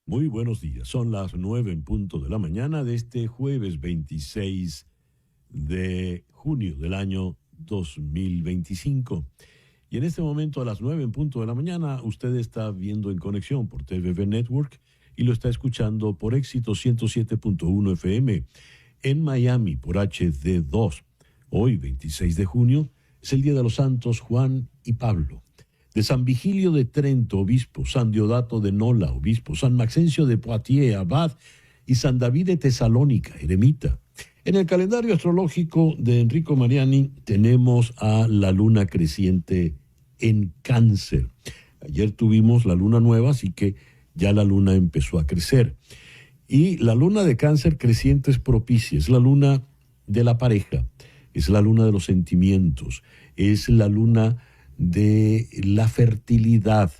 Muy buenos días. Son las 9 en punto de la mañana de este jueves 26 de junio del año 2025. Y en este momento, a las 9 en punto de la mañana, usted está viendo En Conexión por TVV Network y lo está escuchando por Éxito 107.1 FM en Miami por HD2. Hoy, 26 de junio, es el Día de los Santos Juan y Pablo. De San Vigilio de Trento, obispo, San Diodato de Nola, obispo, San Maxencio de Poitiers, abad, y San David de Tesalónica, eremita. En el calendario astrológico de Enrico Mariani tenemos a la luna creciente en Cáncer. Ayer tuvimos la luna nueva, así que ya la luna empezó a crecer. Y la luna de Cáncer creciente es propicia, es la luna de la pareja, es la luna de los sentimientos, es la luna de la fertilidad,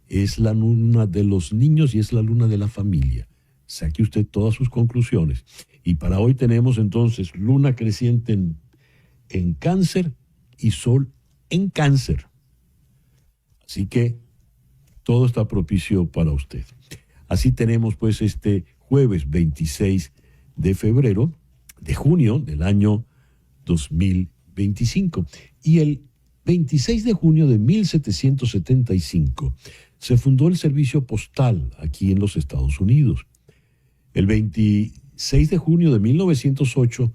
es la luna de los niños y es la luna de la familia. Saque usted todas sus conclusiones. Y para hoy tenemos entonces luna creciente en Cáncer y sol en Cáncer. Así que todo está propicio para usted. Así tenemos pues este jueves 26 de febrero, de junio del año 2025. Y el 26 de junio de 1775 se fundó el servicio postal aquí en los Estados Unidos. El 26 de junio de 1908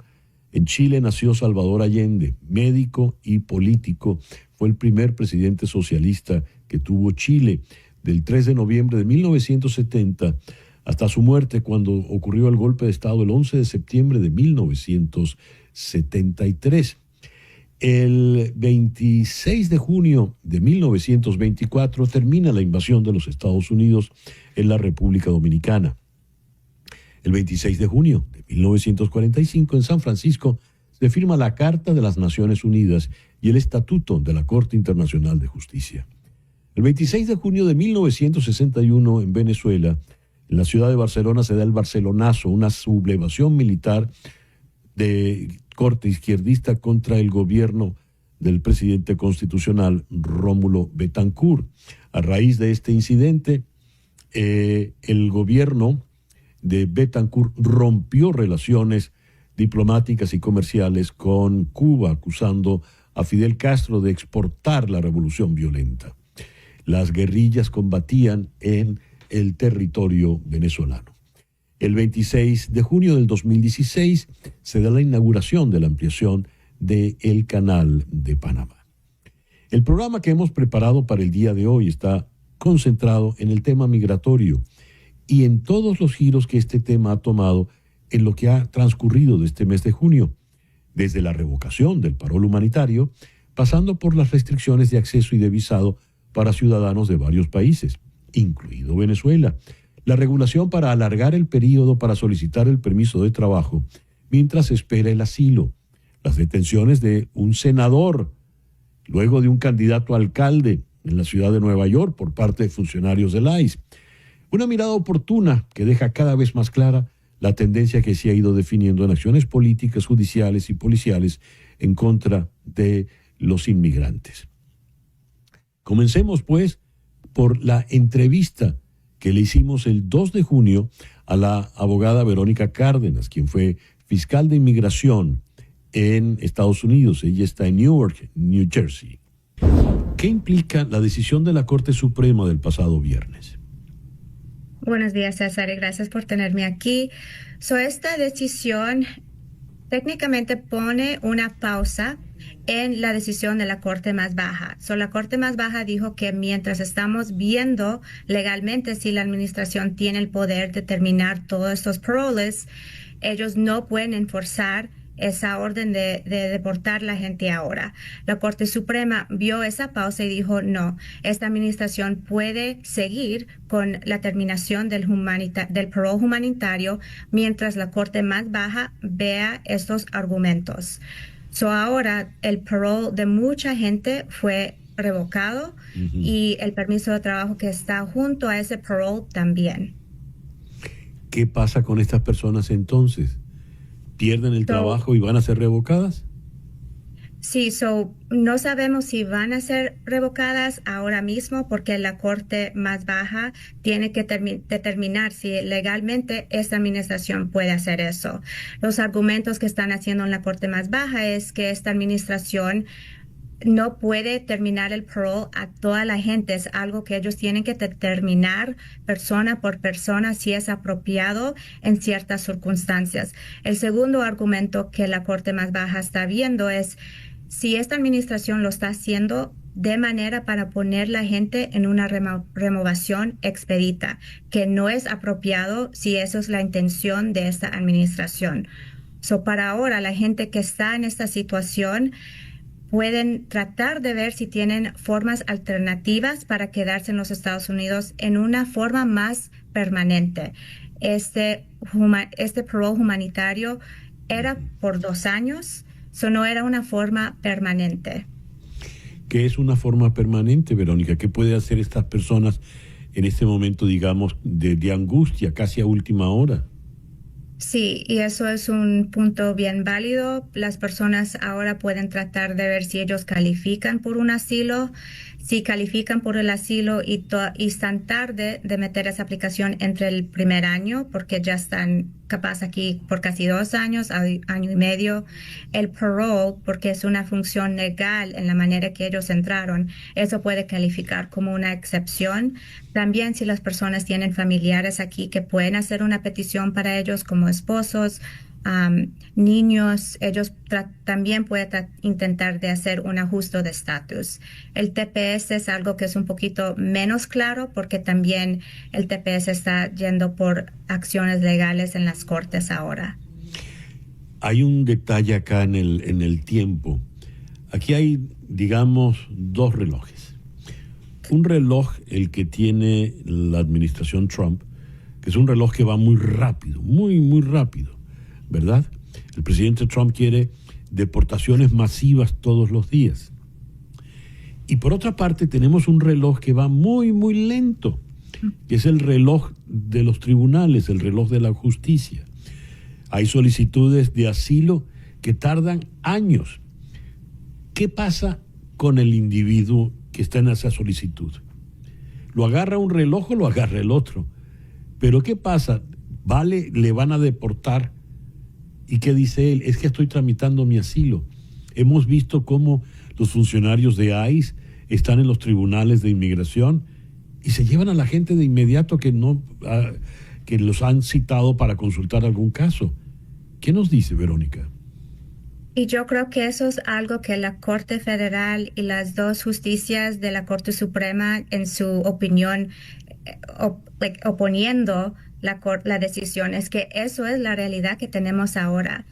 en Chile nació Salvador Allende, médico y político. Fue el primer presidente socialista que tuvo Chile. Del 3 de noviembre de 1970 hasta su muerte cuando ocurrió el golpe de Estado el 11 de septiembre de 1973. El 26 de junio de 1924 termina la invasión de los Estados Unidos en la República Dominicana. El 26 de junio de 1945 en San Francisco se firma la Carta de las Naciones Unidas y el Estatuto de la Corte Internacional de Justicia. El 26 de junio de 1961 en Venezuela, en la ciudad de Barcelona se da el Barcelonazo, una sublevación militar de corte izquierdista contra el gobierno del presidente constitucional Rómulo Betancourt. A raíz de este incidente, el gobierno de Betancourt rompió relaciones diplomáticas y comerciales con Cuba, acusando a Fidel Castro de exportar la revolución violenta. Las guerrillas combatían en el territorio venezolano. El 26 de junio del 2016 se da la inauguración de la ampliación del Canal de Panamá. El programa que hemos preparado para el día de hoy está concentrado en el tema migratorio y en todos los giros que este tema ha tomado en lo que ha transcurrido de este mes de junio, desde la revocación del parol humanitario, pasando por las restricciones de acceso y de visado para ciudadanos de varios países, incluido Venezuela, la regulación para alargar el periodo para solicitar el permiso de trabajo mientras se espera el asilo, las detenciones de un senador, luego de un candidato a alcalde en la ciudad de Nueva York por parte de funcionarios del ICE. Una mirada oportuna que deja cada vez más clara la tendencia que se ha ido definiendo en acciones políticas, judiciales y policiales en contra de los inmigrantes. Comencemos, pues, por la entrevista que le hicimos el 2 de junio a la abogada Verónica Cárdenas, quien fue fiscal de inmigración en Estados Unidos. Ella está en Newark, New Jersey. ¿Qué implica la decisión de la Corte Suprema del pasado viernes? Buenos días, César, y gracias por tenerme aquí. Esta decisión técnicamente pone una pausa en la decisión de la Corte más baja. La Corte más baja dijo que mientras estamos viendo legalmente si la administración tiene el poder de terminar todos estos paroles, ellos no pueden enforzar esa orden de deportar la gente ahora. La Corte Suprema vio esa pausa y dijo, no, esta administración puede seguir con la terminación del parole humanitario mientras la Corte más baja vea estos argumentos. Ahora el parole de mucha gente fue revocado y el permiso de trabajo que está junto a ese parole también. ¿Qué pasa con estas personas entonces? ¿Pierden el trabajo y van a ser revocadas? Sí, no sabemos si van a ser revocadas ahora mismo porque la Corte más baja tiene que determinar si legalmente esta administración puede hacer eso. Los argumentos que están haciendo en la Corte más baja es que esta administración no puede terminar el parole a toda la gente. Es algo que ellos tienen que determinar persona por persona si es apropiado en ciertas circunstancias. El segundo argumento que la Corte más baja está viendo es si esta administración lo está haciendo de manera para poner la gente en una removación expedita, que no es apropiado si eso es la intención de esta administración. Para ahora, la gente que está en esta situación pueden tratar de ver si tienen formas alternativas para quedarse en los Estados Unidos en una forma más permanente. Este parole humanitario era por 2 años, no era una forma permanente. ¿Qué es una forma permanente, Verónica? ¿Qué pueden hacer estas personas en este momento, digamos, de angustia, casi a última hora? Sí, y eso es un punto bien válido. Las personas ahora pueden tratar de ver si ellos califican por un asilo, si califican por el asilo y están tarde de meter esa aplicación entre el primer año, porque ya están capaz aquí por casi 2 años, año y medio. El parole, porque es una función legal en la manera que ellos entraron, eso puede calificar como una excepción. También si las personas tienen familiares aquí que pueden hacer una petición para ellos como esposos, niños, ellos también pueden intentar de hacer un ajuste de estatus. El TPS es algo que es un poquito menos claro porque también el TPS está yendo por acciones legales en las cortes ahora. Hay un detalle acá en el tiempo. Aquí hay, digamos, 2 relojes. Un reloj, el que tiene la administración Trump, que es un reloj que va muy rápido, muy, muy rápido, ¿verdad? El presidente Trump quiere deportaciones masivas todos los días. Y por otra parte tenemos un reloj que va muy, muy lento, que es el reloj de los tribunales, el reloj de la justicia. Hay solicitudes de asilo que tardan años. ¿Qué pasa con el individuo que está en esa solicitud? ¿Lo agarra un reloj o lo agarra el otro? Pero ¿qué pasa? ¿Le van a deportar? ¿Y qué dice él? Es que estoy tramitando mi asilo. Hemos visto cómo los funcionarios de ICE están en los tribunales de inmigración y se llevan a la gente de inmediato que los han citado para consultar algún caso. ¿Qué nos dice, Verónica? Y yo creo que eso es algo que la Corte Federal y las 2 justicias de la Corte Suprema, en su opinión, oponiendo la decisión, es que eso es la realidad que tenemos ahora.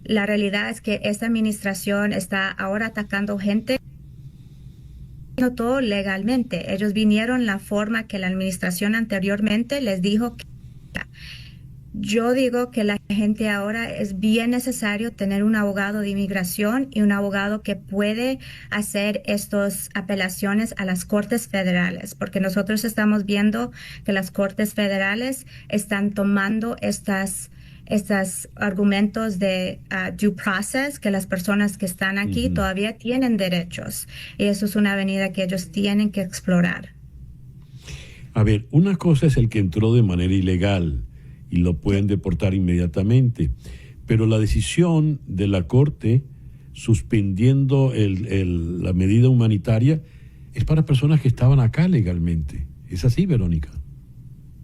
La realidad es que esta administración está ahora atacando gente, no todo legalmente. Ellos vinieron la forma que la administración anteriormente les dijo que. Yo digo que la gente ahora es bien necesario tener un abogado de inmigración y un abogado que puede hacer estas apelaciones a las cortes federales, porque nosotros estamos viendo que las cortes federales están tomando estos argumentos de due process, que las personas que están aquí todavía tienen derechos. Y eso es una avenida que ellos tienen que explorar. A ver, una cosa es el que entró de manera ilegal y lo pueden deportar inmediatamente. Pero la decisión de la Corte suspendiendo la medida humanitaria es para personas que estaban acá legalmente. ¿Es así, Verónica?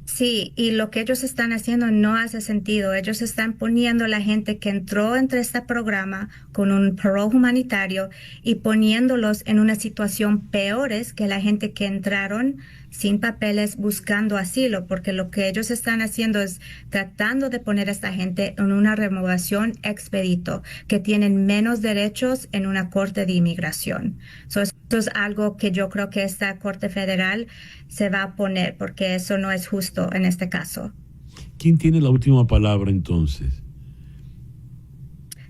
Sí, y lo que ellos están haciendo no hace sentido. Ellos están poniendo a la gente que entró entre este programa con un parole humanitario y poniéndolos en una situación peores que la gente que entraron sin papeles buscando asilo, porque lo que ellos están haciendo es tratando de poner a esta gente en una removación expedito, que tienen menos derechos en una corte de inmigración. Esto es algo que yo creo que esta Corte Federal se va a poner, porque eso no es justo en este caso. ¿Quién tiene la última palabra entonces?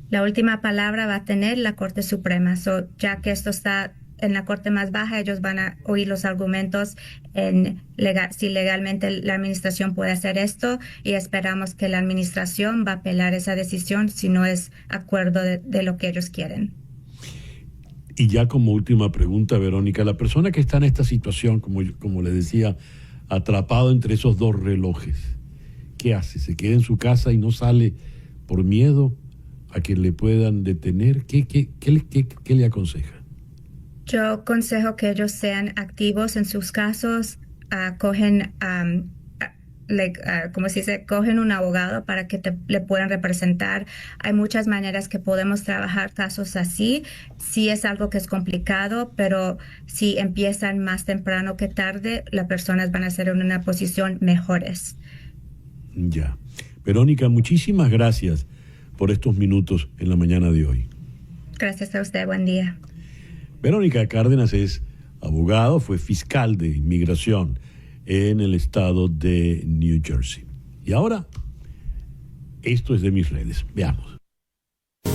La última palabra va a tener la Corte Suprema. Ya que esto está en la Corte más baja, ellos van a oír los argumentos si legalmente la administración puede hacer esto, y esperamos que la administración va a apelar esa decisión si no es acuerdo de lo que ellos quieren. Y ya como última pregunta, Verónica, la persona que está en esta situación, como le decía, atrapado entre esos dos relojes, ¿qué hace? ¿Se queda en su casa y no sale por miedo a que le puedan detener? ¿Qué le aconseja? Yo aconsejo que ellos sean activos en sus casos, cogen, como se dice, cogen un abogado para que le puedan representar. Hay muchas maneras que podemos trabajar casos así. Sí es algo que es complicado, pero si empiezan más temprano que tarde, las personas van a ser en una posición mejores. Ya. Verónica, muchísimas gracias por estos minutos en la mañana de hoy. Gracias a usted, buen día. Verónica Cárdenas es abogado, fue fiscal de inmigración en el estado de New Jersey. Y ahora, esto es de mis redes. Veamos.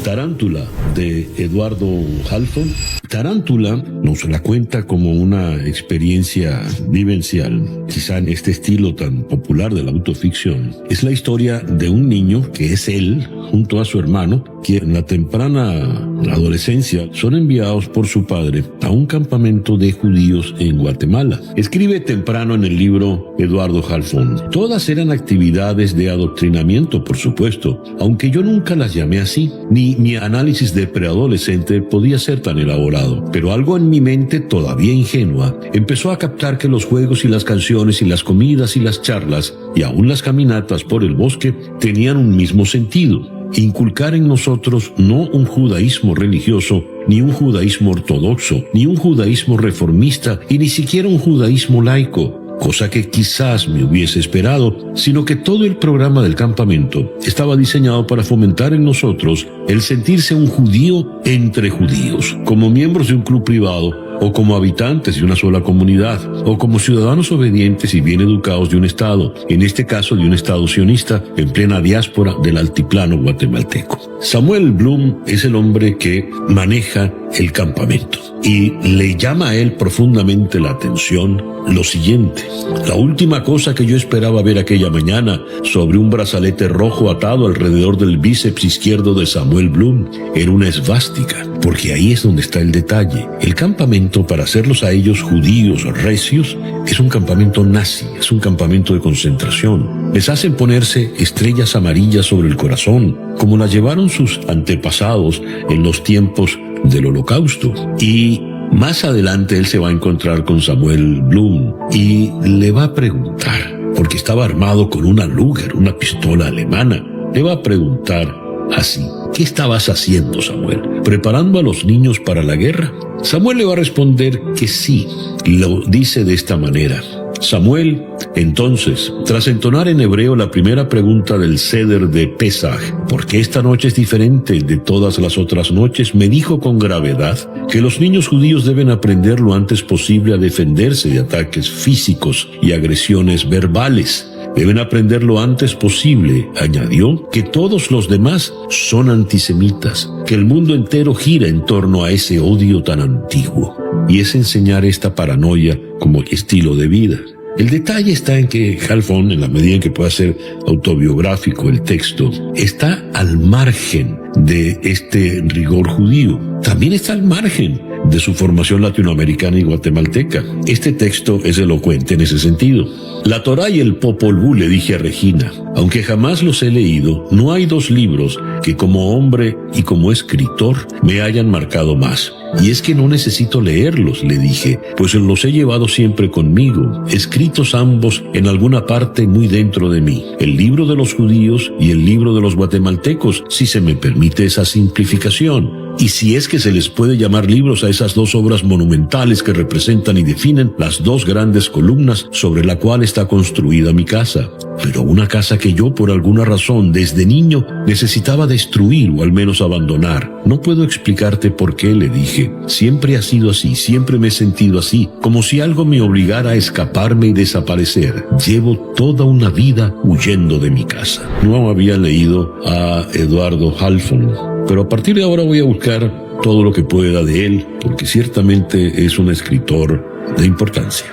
Tarántula, de Eduardo Halfon. Tarántula nos la cuenta como una experiencia vivencial, quizá en este estilo tan popular de la autoficción. Es la historia de un niño que es él, junto a su hermano, que en la temprana adolescencia son enviados por su padre a un campamento de judíos en Guatemala. Escribe temprano en el libro Eduardo Halfon. Todas eran actividades de adoctrinamiento, por supuesto, aunque yo nunca las llamé así, ni mi análisis de preadolescente podía ser tan elaborado, pero algo en mi mente todavía ingenua empezó a captar que los juegos y las canciones y las comidas y las charlas y aún las caminatas por el bosque tenían un mismo sentido: inculcar en nosotros no un judaísmo religioso, ni un judaísmo ortodoxo, ni un judaísmo reformista, y ni siquiera un judaísmo laico, cosa que quizás me hubiese esperado, sino que todo el programa del campamento estaba diseñado para fomentar en nosotros el sentirse un judío entre judíos, como miembros de un club privado, o como habitantes de una sola comunidad, o como ciudadanos obedientes y bien educados de un estado, en este caso de un estado sionista en plena diáspora del altiplano guatemalteco. Samuel Bloom es el hombre que maneja el campamento y le llama a él profundamente la atención lo siguiente: la última cosa que yo esperaba ver aquella mañana sobre un brazalete rojo atado alrededor del bíceps izquierdo de Samuel Bloom era una esvástica, porque ahí es donde está el detalle. El campamento, para hacerlos a ellos judíos recios, es un campamento nazi, es un campamento de concentración. Les hacen ponerse estrellas amarillas sobre el corazón, como las llevaron sus antepasados en los tiempos del Holocausto. Y más adelante él se va a encontrar con Samuel Bloom y le va a preguntar, porque estaba armado con una Luger, una pistola alemana, le va a preguntar así: ¿qué estabas haciendo, Samuel? ¿Preparando a los niños para la guerra? Samuel le va a responder que sí. Lo dice de esta manera: Samuel, entonces, tras entonar en hebreo la primera pregunta del Seder de Pesaj, ¿por qué esta noche es diferente de todas las otras noches?, me dijo con gravedad que los niños judíos deben aprender lo antes posible a defenderse de ataques físicos y agresiones verbales. Deben aprender lo antes posible, añadió, que todos los demás son antisemitas, que el mundo entero gira en torno a ese odio tan antiguo. Y es enseñar esta paranoia como estilo de vida. El detalle está en que Halfon, en la medida en que pueda ser autobiográfico el texto, está al margen de este rigor judío. También está al margen de su formación latinoamericana y guatemalteca. Este texto es elocuente en ese sentido. La Torá y el Popol Vuh, le dije a Regina, aunque jamás los he leído, no hay dos libros que como hombre y como escritor me hayan marcado más. Y es que no necesito leerlos, le dije, pues los he llevado siempre conmigo, escritos ambos en alguna parte muy dentro de mí. El libro de los judíos y el libro de los guatemaltecos, si se me permite esa simplificación. Y si es que se les puede llamar libros a esas dos obras monumentales que representan y definen las dos grandes columnas sobre la cual está construida mi casa. Pero una casa que yo, por alguna razón, desde niño, necesitaba destruir o al menos abandonar. No puedo explicarte por qué, le dije. Siempre ha sido así, siempre me he sentido así, como si algo me obligara a escaparme y desaparecer. Llevo toda una vida huyendo de mi casa. No había leído a Eduardo Halfon, pero a partir de ahora voy a buscar todo lo que pueda de él, porque ciertamente es un escritor de importancia.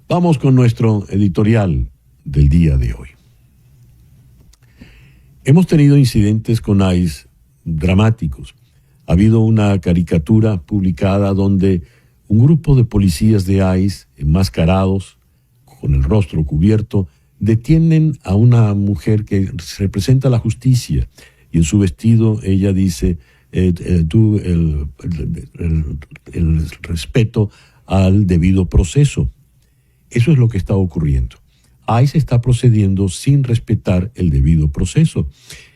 Vamos con nuestro editorial del día de hoy. Hemos tenido incidentes con ICE dramáticos. Ha habido una caricatura publicada donde un grupo de policías de ICE, enmascarados, con el rostro cubierto, detienen a una mujer que representa la justicia. Y en su vestido ella dice, el respeto al debido proceso. Eso es lo que está ocurriendo. ICE está procediendo sin respetar el debido proceso.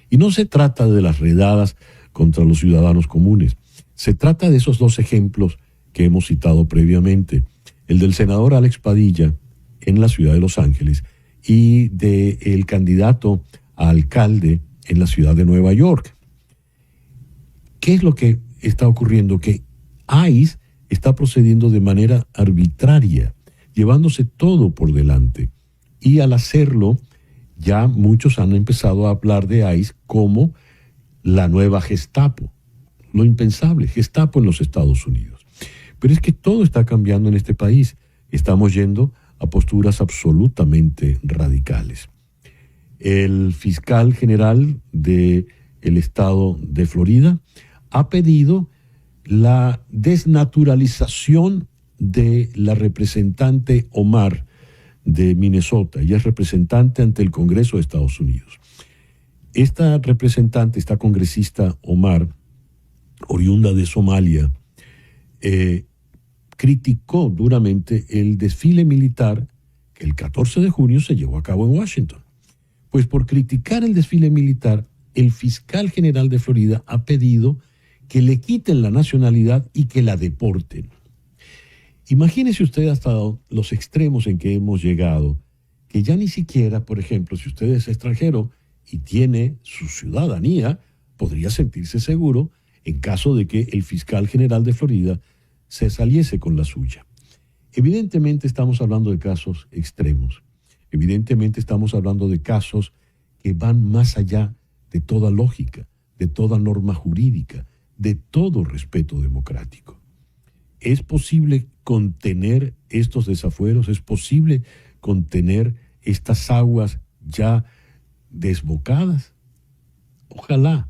Y no se trata de las redadas contra los ciudadanos comunes. Se trata de esos dos ejemplos que hemos citado previamente. El del senador Alex Padilla en la ciudad de Los Ángeles y del candidato a alcalde en la ciudad de Nueva York. ¿Qué es lo que está ocurriendo? Que ICE está procediendo de manera arbitraria, llevándose todo por delante. Y al hacerlo, ya muchos han empezado a hablar de ICE como la nueva Gestapo. Lo impensable, Gestapo en los Estados Unidos. Pero es que todo está cambiando en este país. Estamos yendo a posturas absolutamente radicales. El fiscal general del estado de Florida ha pedido la desnaturalización de la representante Omar de Minnesota. Ella es representante ante el Congreso de Estados Unidos. Esta representante, esta congresista Omar, oriunda de Somalia, criticó duramente el desfile militar que el 14 de junio se llevó a cabo en Washington. Pues por criticar el desfile militar, el fiscal general de Florida ha pedido que le quiten la nacionalidad y que la deporten. Imagínese usted hasta los extremos en que hemos llegado, que ya ni siquiera, por ejemplo, si usted es extranjero y tiene su ciudadanía, podría sentirse seguro en caso de que el fiscal general de Florida se saliese con la suya. Evidentemente estamos hablando de casos extremos. Evidentemente estamos hablando de casos que van más allá de toda lógica, de toda norma jurídica, de todo respeto democrático. ¿Es posible contener estos desafueros? ¿Es posible contener estas aguas ya desbocadas? Ojalá,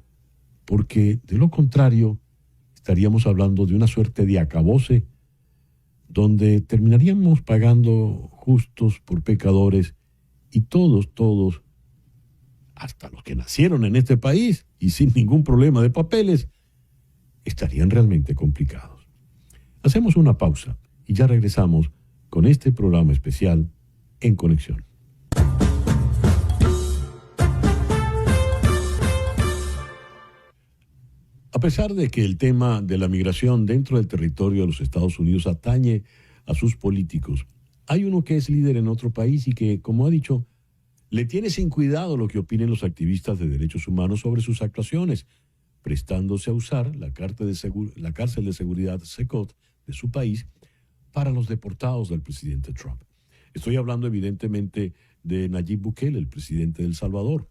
porque de lo contrario estaríamos hablando de una suerte de acabose donde terminaríamos pagando justos por pecadores y todos, hasta los que nacieron en este país y sin ningún problema de papeles, estarían realmente complicados. Hacemos una pausa y ya regresamos con este programa especial En Conexión. A pesar de que el tema de la migración dentro del territorio de los Estados Unidos atañe a sus políticos, hay uno que es líder en otro país y que, como ha dicho, le tiene sin cuidado lo que opinen los activistas de derechos humanos sobre sus actuaciones, prestándose a usar la cárcel de seguridad SECOT de su país para los deportados del presidente Trump. Estoy hablando evidentemente de Nayib Bukele, el presidente de El Salvador.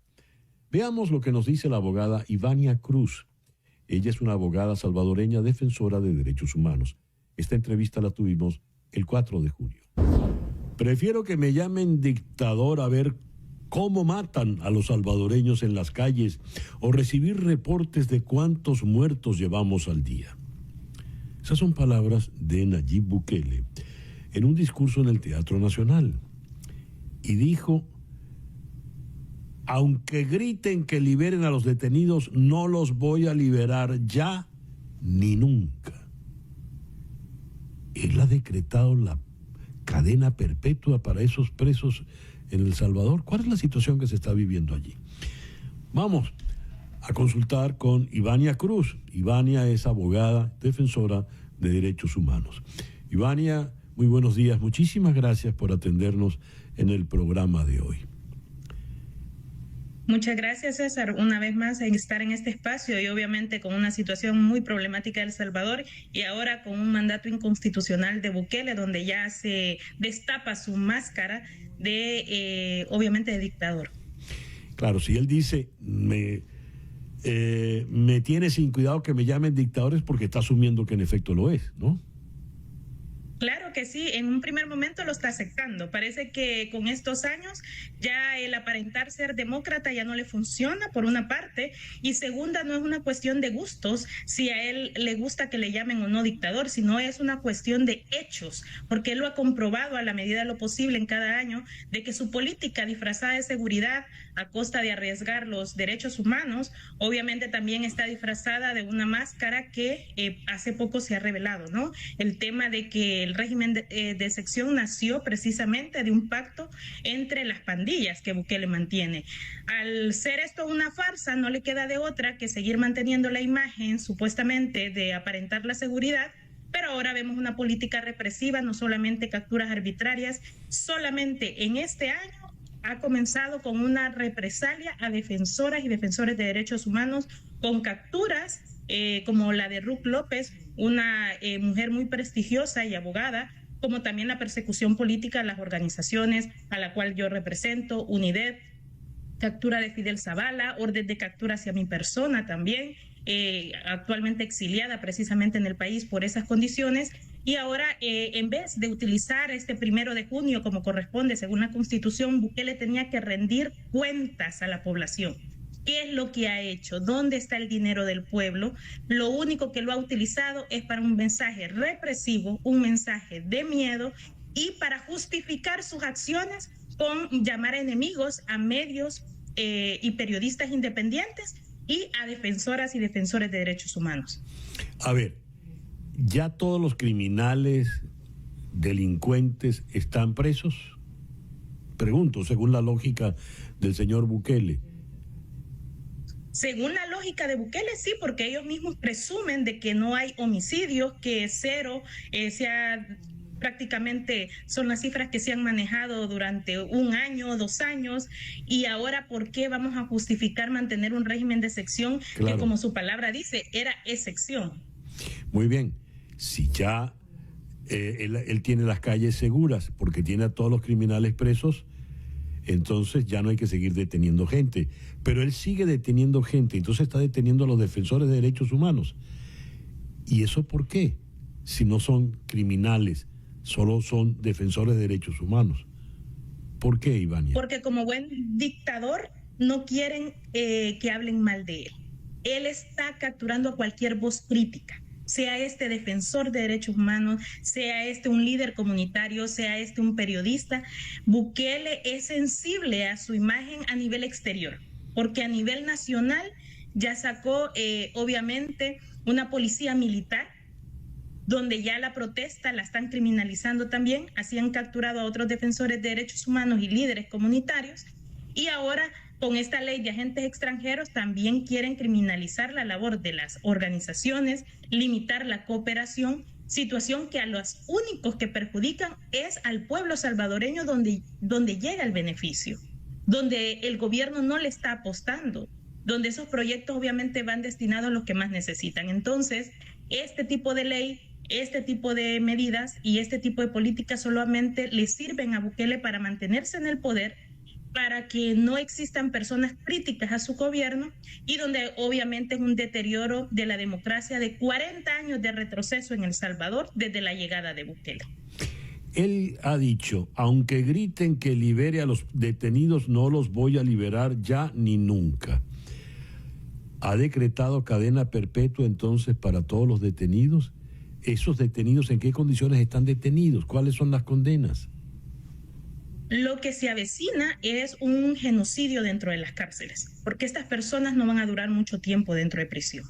Veamos lo que nos dice la abogada Ivania Cruz. Ella es una abogada salvadoreña defensora de derechos humanos. Esta entrevista la tuvimos el 4 de junio. Prefiero que me llamen dictador a ver cómo matan a los salvadoreños en las calles o recibir reportes de cuántos muertos llevamos al día. Esas son palabras de Nayib Bukele en un discurso en el Teatro Nacional. Y dijo: aunque griten que liberen a los detenidos, no los voy a liberar ya ni nunca. Él ha decretado la cadena perpetua para esos presos en El Salvador. ¿Cuál es la situación que se está viviendo allí? Vamos a consultar con Ivania Cruz. Ivania es abogada, defensora de derechos humanos. Ivania, muy buenos días. Muchísimas gracias por atendernos en el programa de hoy. Muchas gracias, César, una vez más en estar en este espacio y obviamente con una situación muy problemática de El Salvador y ahora con un mandato inconstitucional de Bukele donde ya se destapa su máscara de, obviamente, de dictador. Claro, si él dice, me tiene sin cuidado que me llamen dictadores porque está asumiendo que en efecto lo es, ¿no? Claro que sí, en un primer momento lo está aceptando. Parece que con estos años ya el aparentar ser demócrata ya no le funciona, por una parte, y segunda, no es una cuestión de gustos, si a él le gusta que le llamen o no dictador, sino es una cuestión de hechos, porque él lo ha comprobado a la medida de lo posible en cada año, de que su política disfrazada de seguridad a costa de arriesgar los derechos humanos, obviamente también está disfrazada de una máscara que hace poco se ha revelado, ¿no? El tema de que el régimen de sección nació precisamente de un pacto entre las pandillas que Bukele mantiene. Al ser esto una farsa, no le queda de otra que seguir manteniendo la imagen supuestamente de aparentar la seguridad, pero ahora vemos una política represiva, no solamente capturas arbitrarias, solamente en este año ha comenzado con una represalia a defensoras y defensores de derechos humanos con capturas como la de Ruth López, una mujer muy prestigiosa y abogada, como también la persecución política a las organizaciones a la cual yo represento, UNIDED, captura de Fidel Zavala, orden de captura hacia mi persona también, actualmente exiliada precisamente en el país por esas condiciones. Y ahora, en vez de utilizar este 1 de junio como corresponde según la Constitución, Bukele tenía que rendir cuentas a la población. ¿Qué es lo que ha hecho? ¿Dónde está el dinero del pueblo? Lo único que lo ha utilizado es para un mensaje represivo, un mensaje de miedo y para justificar sus acciones con llamar a enemigos a medios y periodistas independientes y a defensoras y defensores de derechos humanos. A ver, ¿ya todos los criminales, delincuentes están presos? Pregunto, según la lógica del señor Bukele. Según la lógica de Bukele, sí, porque ellos mismos presumen de que no hay homicidios, que cero, prácticamente son las cifras que se han manejado durante 1 año, 2 años, y ahora ¿por qué vamos a justificar mantener un régimen de excepción que, como su palabra dice, era excepción? Muy bien, si ya él tiene las calles seguras porque tiene a todos los criminales presos, entonces ya no hay que seguir deteniendo gente. Pero él sigue deteniendo gente, entonces está deteniendo a los defensores de derechos humanos. ¿Y eso por qué? Si no son criminales, solo son defensores de derechos humanos. ¿Por qué, Ivania? Porque como buen dictador no quieren que hablen mal de él. Él está capturando a cualquier voz crítica, sea este defensor de derechos humanos, sea este un líder comunitario, sea este un periodista. Bukele es sensible a su imagen a nivel exterior, porque a nivel nacional ya sacó obviamente una policía militar, donde ya la protesta la están criminalizando también, así han capturado a otros defensores de derechos humanos y líderes comunitarios, y ahora con esta ley de agentes extranjeros también quieren criminalizar la labor de las organizaciones, limitar la cooperación, situación que a los únicos que perjudican es al pueblo salvadoreño donde llega el beneficio, donde el gobierno no le está apostando, donde esos proyectos obviamente van destinados a los que más necesitan. Entonces, este tipo de ley, este tipo de medidas y este tipo de políticas solamente le sirven a Bukele para mantenerse en el poder, para que no existan personas críticas a su gobierno y donde obviamente es un deterioro de la democracia de 40 años de retroceso en El Salvador desde la llegada de Bukele. Él ha dicho, aunque griten que libere a los detenidos, no los voy a liberar ya ni nunca. ¿Ha decretado cadena perpetua entonces para todos los detenidos? ¿Esos detenidos en qué condiciones están detenidos? ¿Cuáles son las condenas? Lo que se avecina es un genocidio dentro de las cárceles, porque estas personas no van a durar mucho tiempo dentro de prisión.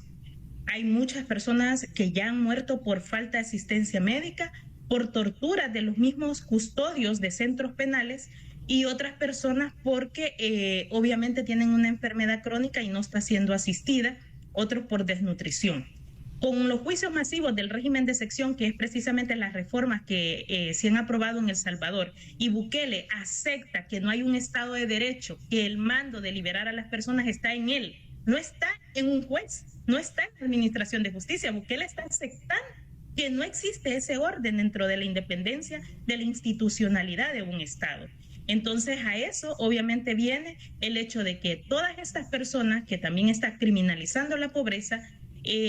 Hay muchas personas que ya han muerto por falta de asistencia médica, por tortura de los mismos custodios de centros penales y otras personas porque obviamente tienen una enfermedad crónica y no está siendo asistida, otros por desnutrición. Con los juicios masivos del régimen de excepción, que es precisamente las reformas que se han aprobado en El Salvador, y Bukele acepta que no hay un Estado de Derecho, que el mando de liberar a las personas está en él, no está en un juez, no está en la Administración de Justicia. Bukele está aceptando que no existe ese orden dentro de la independencia, de la institucionalidad de un Estado. Entonces a eso obviamente viene el hecho de que todas estas personas que también están criminalizando la pobreza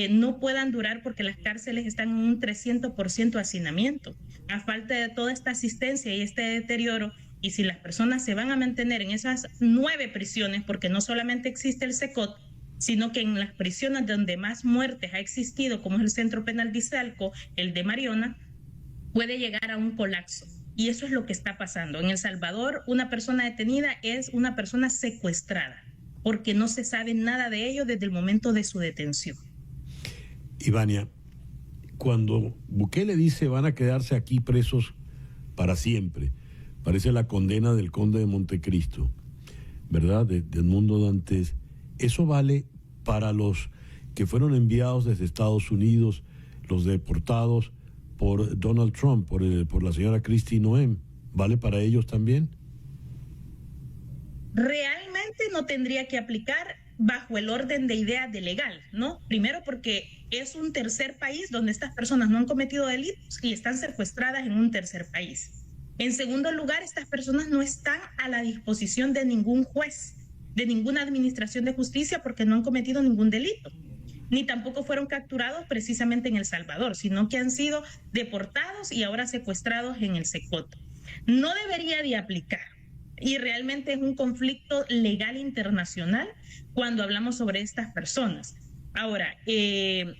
no puedan durar porque las cárceles están en un 300% hacinamiento. A falta de toda esta asistencia y este deterioro, y si las personas se van a mantener en esas 9 prisiones, porque no solamente existe el SECOT, sino que en las prisiones donde más muertes ha existido, como es el Centro Penal de Izalco, el de Mariona, puede llegar a un colapso. Y eso es lo que está pasando. En El Salvador, una persona detenida es una persona secuestrada, porque no se sabe nada de ello desde el momento de su detención. Ivania, cuando Bukele dice van a quedarse aquí presos para siempre, parece la condena del conde de Montecristo, ¿verdad? De Edmundo Dantes. ¿Eso vale para los que fueron enviados desde Estados Unidos, los deportados por Donald Trump, por la señora Kristi Noem? ¿Vale para ellos también? Realmente no tendría que aplicar bajo el orden de ideas de legal, ¿no? Primero porque es un tercer país donde estas personas no han cometido delitos y están secuestradas en un tercer país. En segundo lugar, estas personas no están a la disposición de ningún juez, de ninguna administración de justicia, porque no han cometido ningún delito, ni tampoco fueron capturados precisamente en El Salvador, sino que han sido deportados y ahora secuestrados en el SECOT. No debería de aplicar. Y realmente es un conflicto legal internacional cuando hablamos sobre estas personas. Ahora,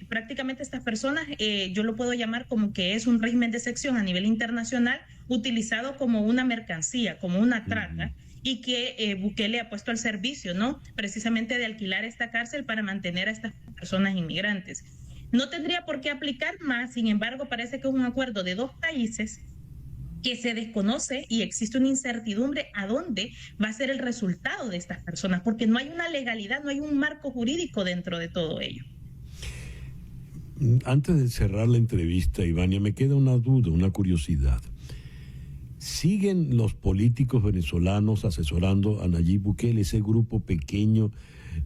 prácticamente estas personas, yo lo puedo llamar como que es un régimen de excepción a nivel internacional utilizado como una mercancía, como una trata, y que Bukele ha puesto al servicio, ¿no? Precisamente de alquilar esta cárcel para mantener a estas personas inmigrantes. No tendría por qué aplicar más, sin embargo, parece que es un acuerdo de 2 países que se desconoce y existe una incertidumbre a dónde va a ser el resultado de estas personas, porque no hay una legalidad, no hay un marco jurídico dentro de todo ello. Antes de cerrar la entrevista, Ivania, me queda una duda, una curiosidad. ¿Siguen los políticos venezolanos asesorando a Nayib Bukele, ese grupo pequeño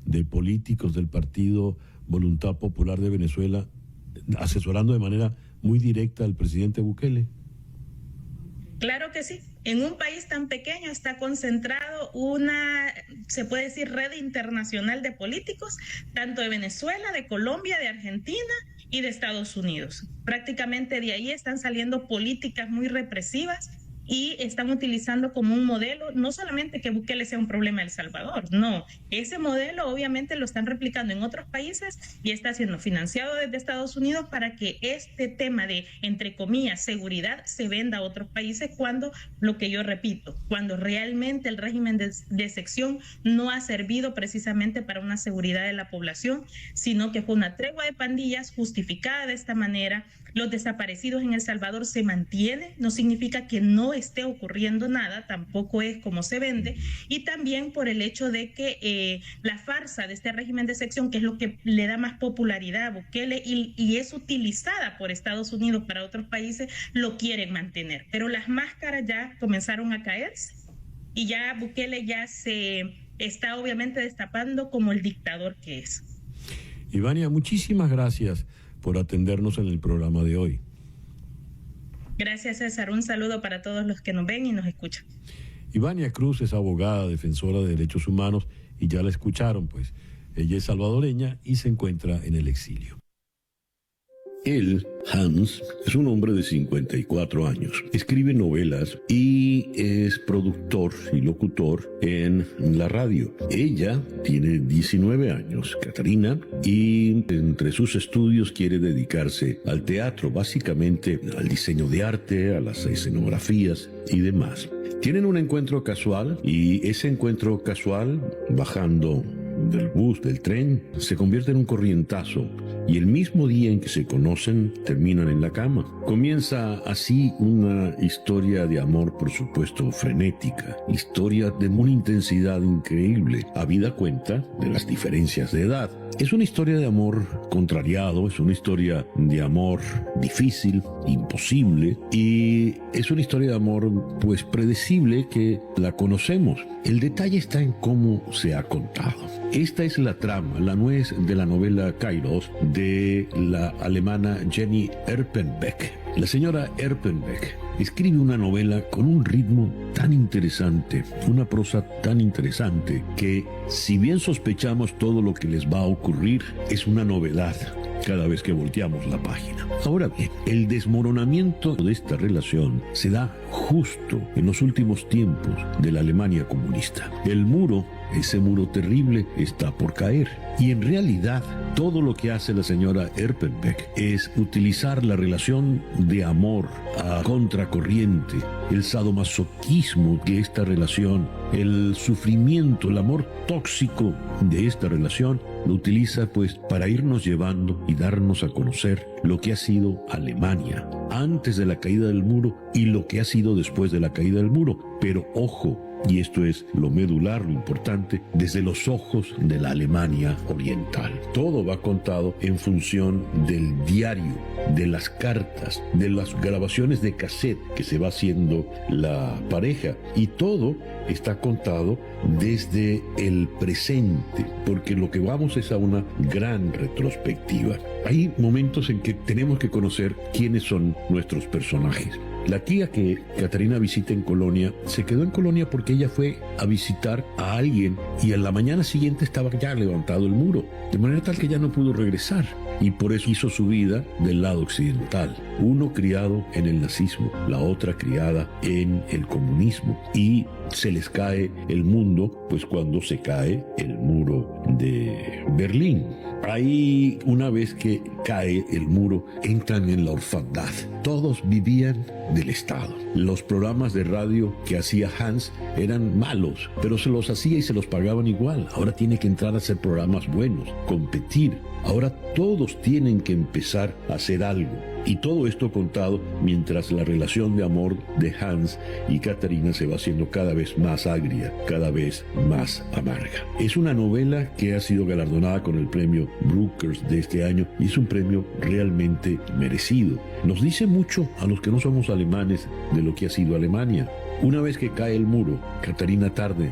de políticos del Partido Voluntad Popular de Venezuela, asesorando de manera muy directa al presidente Bukele? Claro que sí. En un país tan pequeño está concentrado una, se puede decir, red internacional de políticos, tanto de Venezuela, de Colombia, de Argentina y de Estados Unidos. Prácticamente de ahí están saliendo políticas muy represivas y están utilizando como un modelo, no solamente que Bukele sea un problema de El Salvador, no, ese modelo obviamente lo están replicando en otros países y está siendo financiado desde Estados Unidos para que este tema de, entre comillas, seguridad se venda a otros países, cuando, lo que yo repito, cuando realmente el régimen de excepción no ha servido precisamente para una seguridad de la población, sino que fue una tregua de pandillas justificada de esta manera. Los desaparecidos en El Salvador se mantienen, no significa que no esté ocurriendo nada, tampoco es como se vende, y también por el hecho de que la farsa de este régimen de excepción, que es lo que le da más popularidad a Bukele y es utilizada por Estados Unidos para otros países, lo quieren mantener. Pero las máscaras ya comenzaron a caerse y ya Bukele ya se está obviamente destapando como el dictador que es. Ivania, muchísimas gracias por atendernos en el programa de hoy. Gracias, César. Un saludo para todos los que nos ven y nos escuchan. Ivania Cruz es abogada, defensora de derechos humanos, y ya la escucharon, pues. Ella es salvadoreña y se encuentra en el exilio. Él, Hans, es un hombre de 54 años. Escribe novelas y es productor y locutor en la radio. Ella tiene 19 años, Catarina, y entre sus estudios quiere dedicarse al teatro, básicamente al diseño de arte, a las escenografías y demás. Tienen un encuentro casual y ese encuentro casual, bajando del bus, del tren, se convierte en un corrientazo y el mismo día en que se conocen terminan en la cama. Comienza así una historia de amor, por supuesto frenética, historia de una intensidad increíble, habida cuenta de las diferencias de edad. Es una historia de amor contrariado, es una historia de amor difícil, imposible, y es una historia de amor pues predecible que la conocemos. El detalle está en cómo se ha contado. Esta es la trama, la nuez de la novela Kairos de la alemana Jenny Erpenbeck. La señora Erpenbeck escribe una novela con un ritmo tan interesante, una prosa tan interesante, que si bien sospechamos todo lo que les va a ocurrir, es una novedad cada vez que volteamos la página. Ahora bien, el desmoronamiento de esta relación se da justo en los últimos tiempos de la Alemania comunista. El muro, ese muro terrible, está por caer. Y en realidad, todo lo que hace la señora Erpenbeck es utilizar la relación de amor a contracorriente, el sadomasoquismo de esta relación, el sufrimiento, el amor tóxico de esta relación, lo utiliza pues para irnos llevando y darnos a conocer lo que ha sido Alemania antes de la caída del muro y lo que ha sido después de la caída del muro. Pero ojo, y esto es lo medular, lo importante, desde los ojos de la Alemania oriental. Todo va contado en función del diario, de las cartas, de las grabaciones de cassette que se va haciendo la pareja, y todo está contado desde el presente, porque lo que vamos es a una gran retrospectiva. Hay momentos en que tenemos que conocer quiénes son nuestros personajes. La tía que Catarina visita en Colonia se quedó en Colonia porque ella fue a visitar a alguien y a la mañana siguiente estaba ya levantado el muro, de manera tal que ya no pudo regresar, y por eso hizo su vida del lado occidental. Uno criado en el nazismo, la otra criada en el comunismo, y se les cae el mundo pues cuando se cae el muro de Berlín. Ahí, una vez que cae el muro, entran en la orfandad. Todos vivían del Estado. Los programas de radio que hacía Hans eran malos, pero se los hacía y se los pagaban igual. Ahora tiene que entrar a hacer programas buenos, competir. Ahora todos tienen que empezar a hacer algo. Y todo esto contado mientras la relación de amor de Hans y Catarina se va haciendo cada vez más agria, cada vez más amarga. Es una novela que ha sido galardonada con el premio Brookers de este año y es un premio realmente merecido. Nos dice mucho a los que no somos alemanes de lo que ha sido Alemania. Una vez que cae el muro, Catarina tarda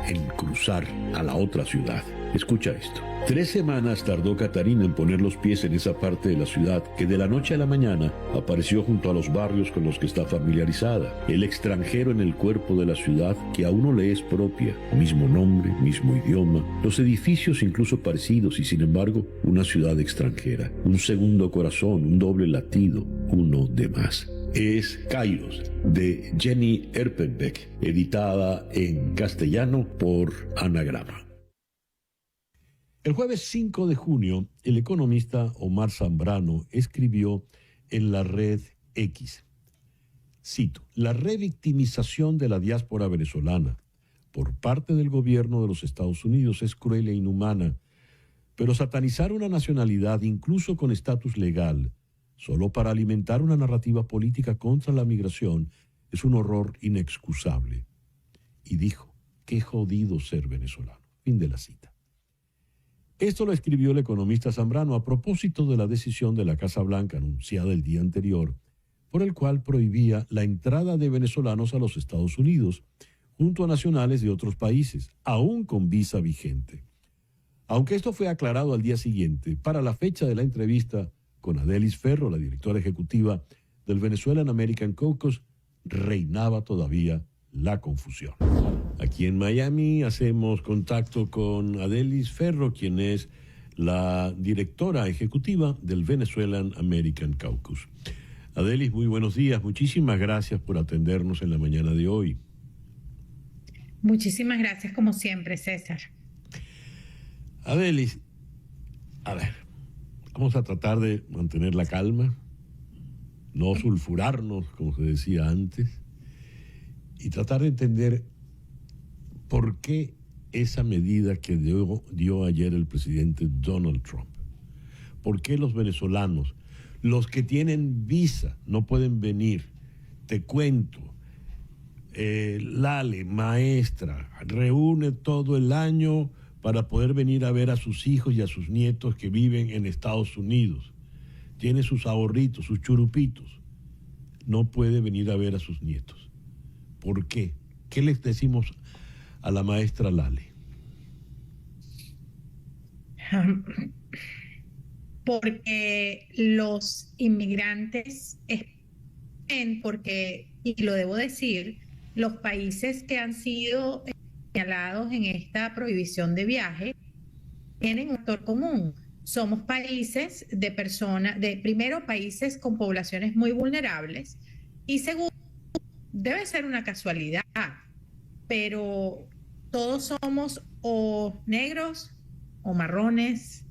en cruzar a la otra ciudad. Escucha esto. 3 semanas tardó Catarina en poner los pies en esa parte de la ciudad que de la noche a la mañana apareció junto a los barrios con los que está familiarizada. El extranjero en el cuerpo de la ciudad que a uno le es propia. Mismo nombre, mismo idioma, los edificios incluso parecidos y sin embargo una ciudad extranjera. Un segundo corazón, un doble latido, uno de más. Es Kairos, de Jenny Erpenbeck, editada en castellano por Anagrama. El jueves 5 de junio, el economista Omar Zambrano escribió en la red X, cito, la revictimización de la diáspora venezolana por parte del gobierno de los Estados Unidos es cruel e inhumana, pero satanizar una nacionalidad, incluso con estatus legal, solo para alimentar una narrativa política contra la migración, es un horror inexcusable. Y dijo, qué jodido ser venezolano. Fin de la cita. Esto lo escribió el economista Zambrano a propósito de la decisión de la Casa Blanca anunciada el día anterior, por el cual prohibía la entrada de venezolanos a los Estados Unidos, junto a nacionales de otros países, aún con visa vigente. Aunque esto fue aclarado al día siguiente, para la fecha de la entrevista con Adelis Ferro, la directora ejecutiva del Venezuelan American Caucus, reinaba todavía la confusión. Aquí en Miami hacemos contacto con Adelis Ferro, quien es la directora ejecutiva del Venezuelan American Caucus. Adelis, muy buenos días. Muchísimas gracias por atendernos en la mañana de hoy. Muchísimas gracias, como siempre, César. Adelis, a ver, vamos a tratar de mantener la calma, no sulfurarnos, como se decía antes, y tratar de entender por qué esa medida que dio ayer el presidente Donald Trump. ¿Por qué los venezolanos, los que tienen visa, no pueden venir? Te cuento, Lale, maestra, reúne todo el año para poder venir a ver a sus hijos y a sus nietos que viven en Estados Unidos. Tiene sus ahorritos, sus churupitos. No puede venir a ver a sus nietos. ¿Por qué? ¿Qué les decimos a la maestra Lale? Porque los inmigrantes porque y lo debo decir, los países que han sido señalados en esta prohibición de viaje tienen un factor común. Somos países primero, países con poblaciones muy vulnerables y segundo, debe ser una casualidad, pero todos somos o negros o marrones.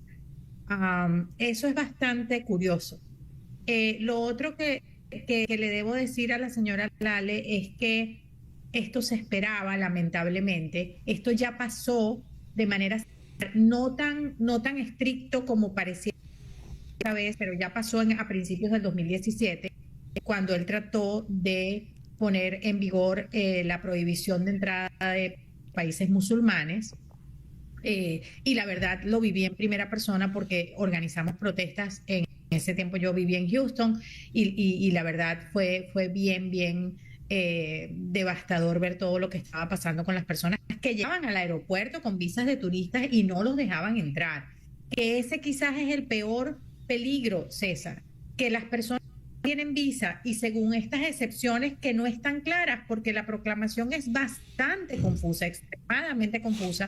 Eso es bastante curioso. Lo otro que le debo decir a la señora Lale es que esto se esperaba, lamentablemente. Esto ya pasó de manera no tan estricto como parecía esta vez, pero ya pasó a principios del 2017, cuando él trató de poner en vigor la prohibición de entrada de países musulmanes. Y la verdad lo viví en primera persona porque organizamos protestas en ese tiempo. Yo vivía en Houston y la verdad fue bien devastador ver todo lo que estaba pasando con las personas que llegaban al aeropuerto con visas de turistas y no los dejaban entrar. Que ese quizás es el peor peligro, César, que las personas tienen visa y según estas excepciones que no están claras, porque la proclamación es bastante confusa, extremadamente confusa,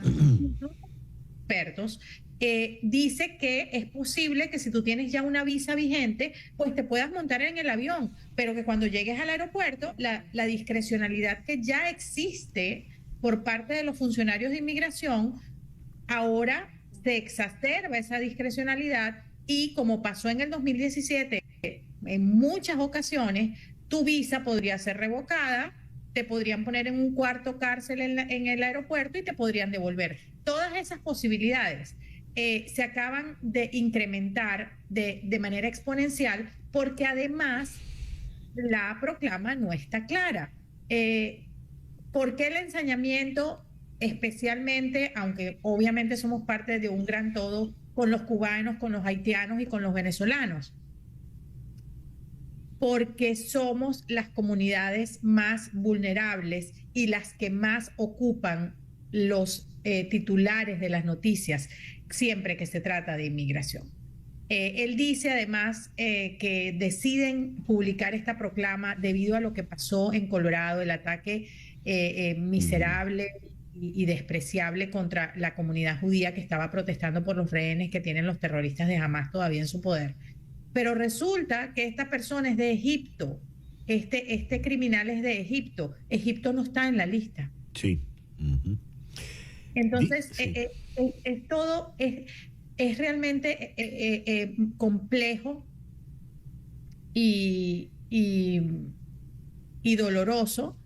expertos, dice que es posible que si tú tienes ya una visa vigente, pues te puedas montar en el avión, pero que cuando llegues al aeropuerto, la discrecionalidad que ya existe por parte de los funcionarios de inmigración, ahora se exacerba esa discrecionalidad y como pasó en el 2017, en muchas ocasiones, tu visa podría ser revocada, te podrían poner en un cuarto cárcel en el aeropuerto y te podrían devolver. Todas esas posibilidades se acaban de incrementar de manera exponencial porque además la proclama no está clara. ¿Por qué el ensañamiento, especialmente, aunque obviamente somos parte de un gran todo, con los cubanos, con los haitianos y con los venezolanos? Porque somos las comunidades más vulnerables y las que más ocupan los titulares de las noticias siempre que se trata de inmigración. Él dice además que deciden publicar esta proclama debido a lo que pasó en Colorado, el ataque miserable y despreciable contra la comunidad judía que estaba protestando por los rehenes que tienen los terroristas de Hamas todavía en su poder. Pero resulta que esta persona es de Egipto, este criminal es de Egipto. Egipto no está en la lista. Sí. Entonces, sí. Es realmente complejo y doloroso,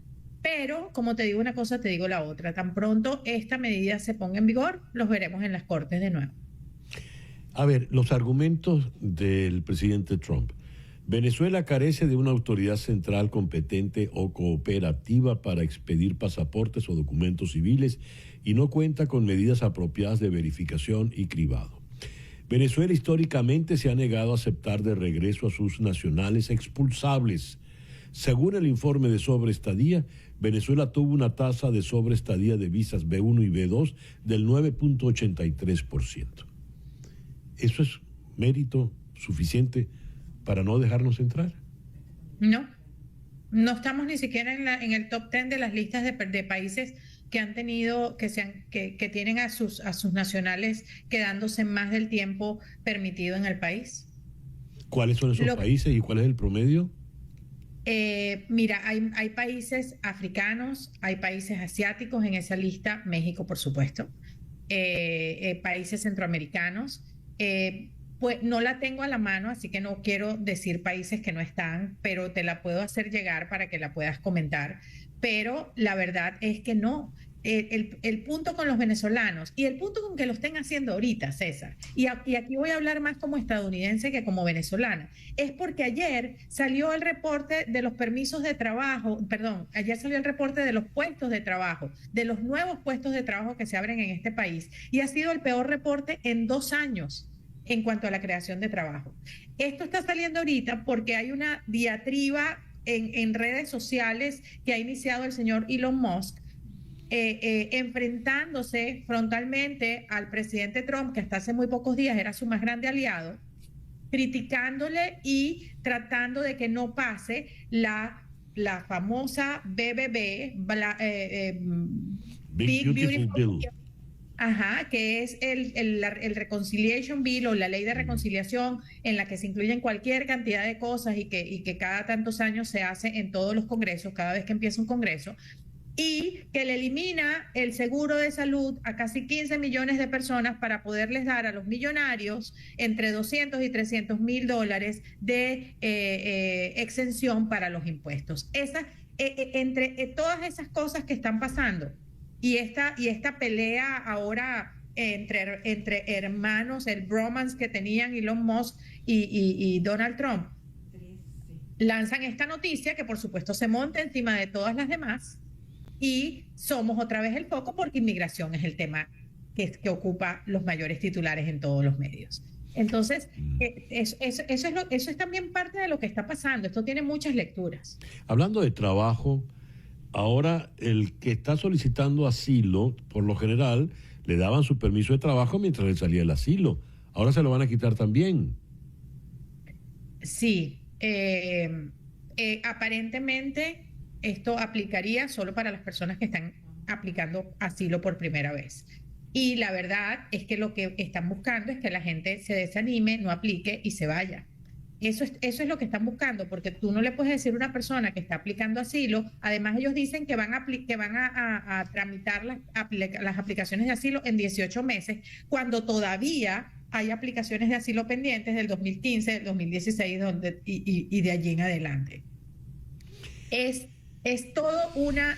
pero como te digo una cosa, te digo la otra. Tan pronto esta medida se ponga en vigor, los veremos en las cortes de nuevo. A ver, los argumentos del presidente Trump. Venezuela carece de una autoridad central competente o cooperativa para expedir pasaportes o documentos civiles y no cuenta con medidas apropiadas de verificación y cribado. Venezuela históricamente se ha negado a aceptar de regreso a sus nacionales expulsables. Según el informe de sobreestadía, Venezuela tuvo una tasa de sobreestadía de visas B1 y B2 del 9.83%. ¿Eso es mérito suficiente para no dejarnos entrar? No estamos ni siquiera en el top 10 de las listas de países que han tenido, que tienen a sus nacionales quedándose más del tiempo permitido en el país. ¿Cuáles son esos países y cuál es el promedio? Mira, hay países africanos, hay países asiáticos en esa lista, México por supuesto, países centroamericanos. Pues no la tengo a la mano, así que no quiero decir países que no están, pero te la puedo hacer llegar para que la puedas comentar. Pero la verdad es que no. El punto con los venezolanos y el punto con que lo estén haciendo ahorita, César, y aquí voy a hablar más como estadounidense que como venezolana, es porque ayer salió el reporte de los permisos de trabajo, ayer salió el reporte de los puestos de trabajo, de los nuevos puestos de trabajo que se abren en este país, y ha sido el peor reporte en 2 años. En cuanto a la creación de trabajo. Esto está saliendo ahorita porque hay una diatriba en redes sociales que ha iniciado el señor Elon Musk, enfrentándose frontalmente al presidente Trump, que hasta hace muy pocos días era su más grande aliado, criticándole y tratando de que no pase la la famosa BBB, Big Beautiful Bill. Ajá, que es el Reconciliation Bill o la ley de reconciliación, en la que se incluyen cualquier cantidad de cosas y que cada tantos años se hace en todos los congresos, cada vez que empieza un congreso, y que le elimina el seguro de salud a casi 15 millones de personas para poderles dar a los millonarios entre 200 y 300 mil dólares de exención para los impuestos. Entre todas esas cosas que están pasando y esta pelea ahora entre hermanos, el bromance que tenían Elon Musk y Donald Trump, lanzan esta noticia que por supuesto se monta encima de todas las demás. Y somos otra vez el foco porque inmigración es el tema que ocupa los mayores titulares en todos los medios. Entonces, eso es también parte de lo que está pasando. Esto tiene muchas lecturas. Hablando de trabajo, ahora el que está solicitando asilo, por lo general, le daban su permiso de trabajo mientras le salía el asilo. Ahora se lo van a quitar también. Sí, aparentemente esto aplicaría solo para las personas que están aplicando asilo por primera vez. Y la verdad es que lo que están buscando es que la gente se desanime, no aplique y se vaya. Eso es lo que están buscando, porque tú no le puedes decir a una persona que está aplicando asilo. Además, ellos dicen que van a tramitar las aplicaciones de asilo en 18 meses, cuando todavía hay aplicaciones de asilo pendientes del 2015, del 2016 y de allí en adelante. Es todo una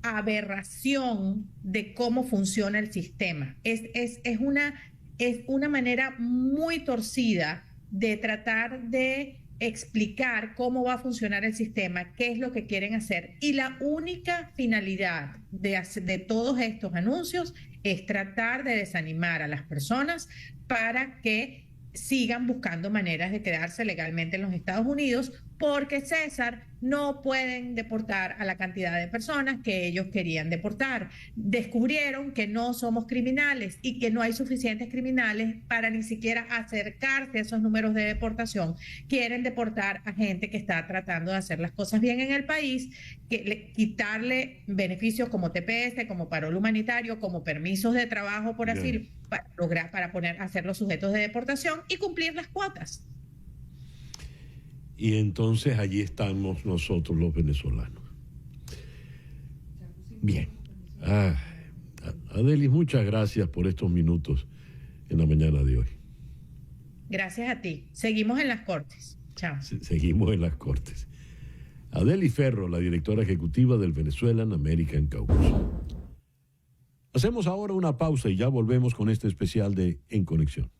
aberración de cómo funciona el sistema. Es una manera muy torcida de tratar de explicar cómo va a funcionar el sistema, qué es lo que quieren hacer. Y la única finalidad de todos estos anuncios es tratar de desanimar a las personas para que sigan buscando maneras de quedarse legalmente en los Estados Unidos, porque, César, no pueden deportar a la cantidad de personas que ellos querían deportar. Descubrieron que no somos criminales y que no hay suficientes criminales para ni siquiera acercarse a esos números de deportación. Quieren deportar a gente que está tratando de hacer las cosas bien en el país, quitarle beneficios como TPS, como parol humanitario, como permisos de trabajo por asilo, para hacerlos sujetos de deportación y cumplir las cuotas. Y entonces allí estamos nosotros los venezolanos. Bien. Adelis, muchas gracias por estos minutos en la mañana de hoy. Gracias a ti. Seguimos en las Cortes. Chao. Seguimos en las Cortes. Adelis Ferro, la directora ejecutiva del Venezuelan American Caucus. Hacemos ahora una pausa y ya volvemos con este especial de En Conexión.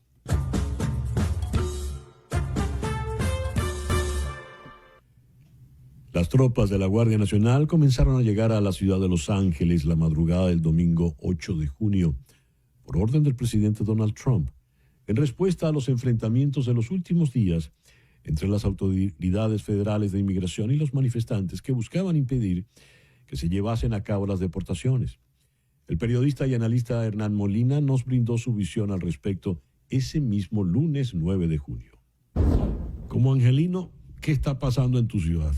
Las tropas de la Guardia Nacional comenzaron a llegar a la ciudad de Los Ángeles la madrugada del domingo 8 de junio, por orden del presidente Donald Trump, en respuesta a los enfrentamientos de los últimos días entre las autoridades federales de inmigración y los manifestantes que buscaban impedir que se llevasen a cabo las deportaciones. El periodista y analista Hernán Molina nos brindó su visión al respecto ese mismo lunes 9 de junio. Como angelino, ¿qué está pasando en tu ciudad?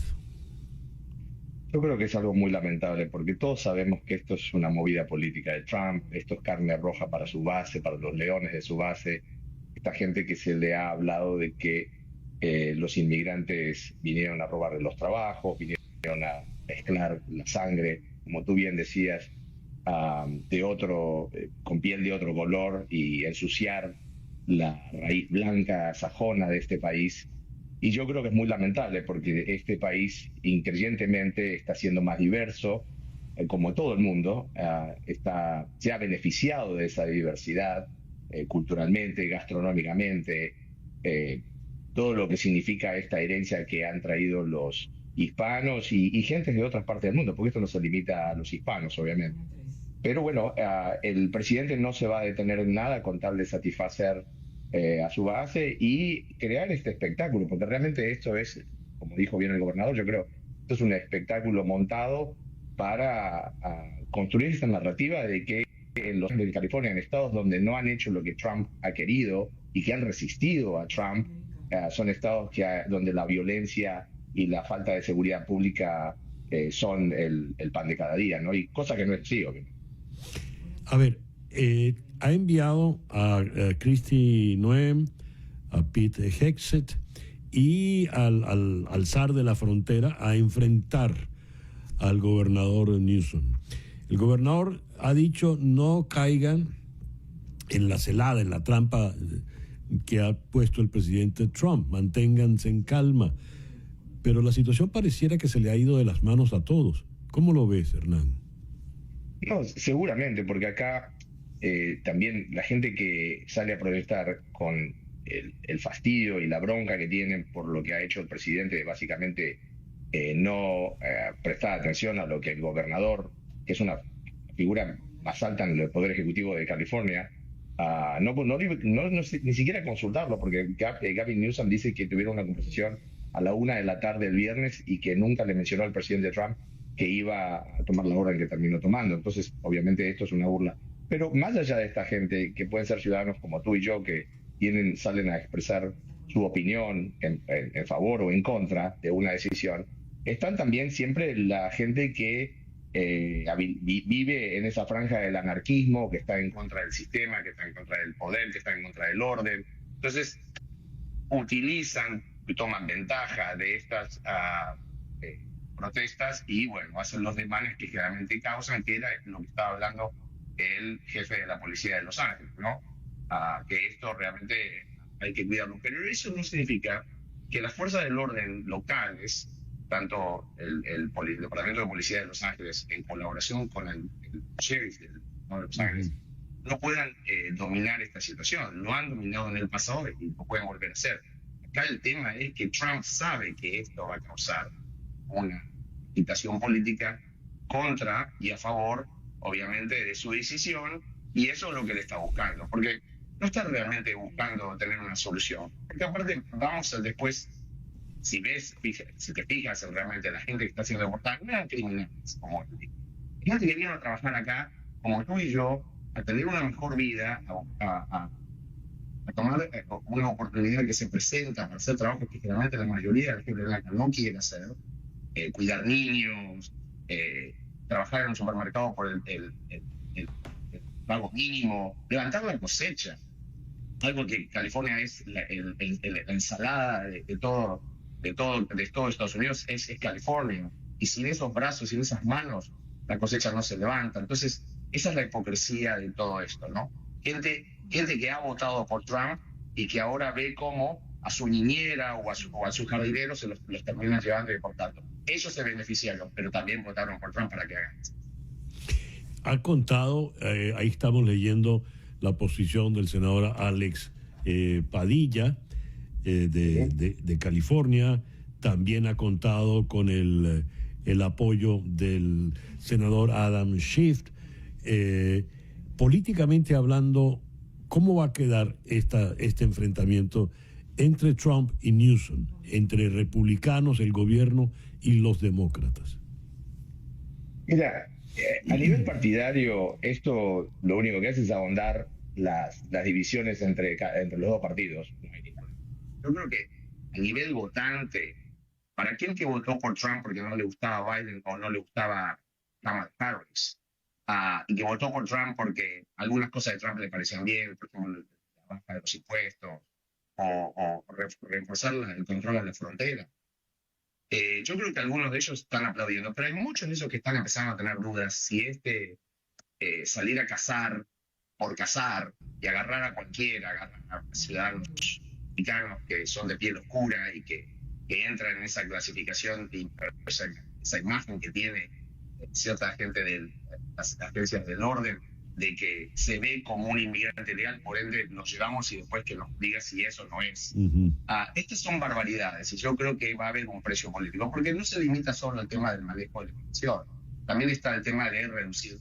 Yo creo que es algo muy lamentable porque todos sabemos que esto es una movida política de Trump, esto es carne roja para su base, para los leones de su base, esta gente que se le ha hablado de que los inmigrantes vinieron a robarle los trabajos, vinieron a mezclar la sangre, como tú bien decías, con piel de otro color y ensuciar la raíz blanca sajona de este país. Y yo creo que es muy lamentable porque este país increyentemente está siendo más diverso, como todo el mundo, se ha beneficiado de esa diversidad culturalmente, gastronómicamente, todo lo que significa esta herencia que han traído los hispanos y gente de otras partes del mundo, porque esto no se limita a los hispanos, obviamente. Pero bueno, el presidente no se va a detener en nada con tal de satisfacer a su base y crear este espectáculo, porque realmente esto es, como dijo bien el gobernador, yo creo, esto es un espectáculo montado para construir esta narrativa de que en los de California, en estados donde no han hecho lo que Trump ha querido y que han resistido a Trump, son estados donde la violencia y la falta de seguridad pública son el pan de cada día, ¿no? Y cosa que no es así, obviamente. A ver, ha enviado a Kristi Noem, a Pete Hegseth y al zar de la frontera a enfrentar al gobernador Newsom. El gobernador ha dicho: no caigan en la celada, en la trampa que ha puesto el presidente Trump, manténganse en calma. Pero la situación pareciera que se le ha ido de las manos a todos. ¿Cómo lo ves, Hernán? No, seguramente, porque acá también la gente que sale a protestar con el fastidio y la bronca que tienen por lo que ha hecho el presidente de básicamente no prestar atención a lo que el gobernador, que es una figura más alta en el Poder Ejecutivo de California, ni siquiera consultarlo, porque Gavin Newsom dice que tuvieron una conversación a la 1 de la tarde el viernes y que nunca le mencionó al presidente Trump que iba a tomar la orden que terminó tomando. Entonces, obviamente esto es una burla. Pero más allá de esta gente, que pueden ser ciudadanos como tú y yo, que salen a expresar su opinión en favor o en contra de una decisión, están también siempre la gente que vive en esa franja del anarquismo, que está en contra del sistema, que está en contra del poder, que está en contra del orden. Entonces, utilizan y toman ventaja de estas protestas y, bueno, hacen los desmanes que generalmente causan, que era lo que estaba hablando el jefe de la policía de Los Ángeles, ¿no? Que esto realmente hay que cuidarlo. Pero eso no significa que las fuerzas del orden locales, tanto el Departamento de Policía de Los Ángeles, en colaboración con el sheriff de Los Ángeles, no puedan dominar esta situación. Lo han dominado en el pasado y lo pueden volver a hacer. Acá el tema es que Trump sabe que esto va a causar una agitación política contra y a favor, obviamente, de su decisión, y eso es lo que le está buscando, porque no está realmente buscando tener una solución. Porque aparte, vamos a después, si te fijas realmente la gente que está siendo deportada, no eran criminales, como gente que viene a trabajar acá, como tú y yo, a tener una mejor vida, a tomar una oportunidad que se presenta para hacer trabajos que generalmente la mayoría de la gente blanca no quiere hacer, cuidar niños, trabajar en un supermercado por el pago mínimo, levantar la cosecha, algo que California es la ensalada de todo Estados Unidos, es California, y sin esos brazos, sin esas manos, la cosecha no se levanta. Entonces, esa es la hipocresía de todo esto, ¿no? Gente que ha votado por Trump y que ahora ve cómo a su niñera o a su jardinero se los terminan llevando y deportando. Ellos se beneficiaron, pero también votaron por Trump para que hagan eso. Ha contado, ahí estamos leyendo la posición del senador Alex Padilla de California. También ha contado con el apoyo del senador Adam Schiff. Políticamente hablando, ¿cómo va a quedar este enfrentamiento entre Trump y Newsom, entre republicanos, el gobierno y los demócratas? Mira, a nivel partidario, esto lo único que hace es ahondar las divisiones entre los dos partidos. Yo creo que a nivel votante, para aquel que votó por Trump porque no le gustaba Biden o no le gustaba Kamala Harris, y que votó por Trump porque algunas cosas de Trump le parecían bien, por ejemplo, la baja de los impuestos o reforzar el control de la frontera. Yo creo que algunos de ellos están aplaudiendo, pero hay muchos de esos que están empezando a tener dudas si salir a cazar por cazar y agarrar a cualquiera, agarrar a ciudadanos mexicanos que son de piel oscura y que entran en esa clasificación, esa imagen que tiene cierta gente de las agencias del orden, de que se ve como un inmigrante legal, por ende nos llevamos y después que nos diga si eso no es. Estas son barbaridades y yo creo que va a haber un precio político, porque no se limita solo al tema del manejo de la inmigración, también está el tema de reducir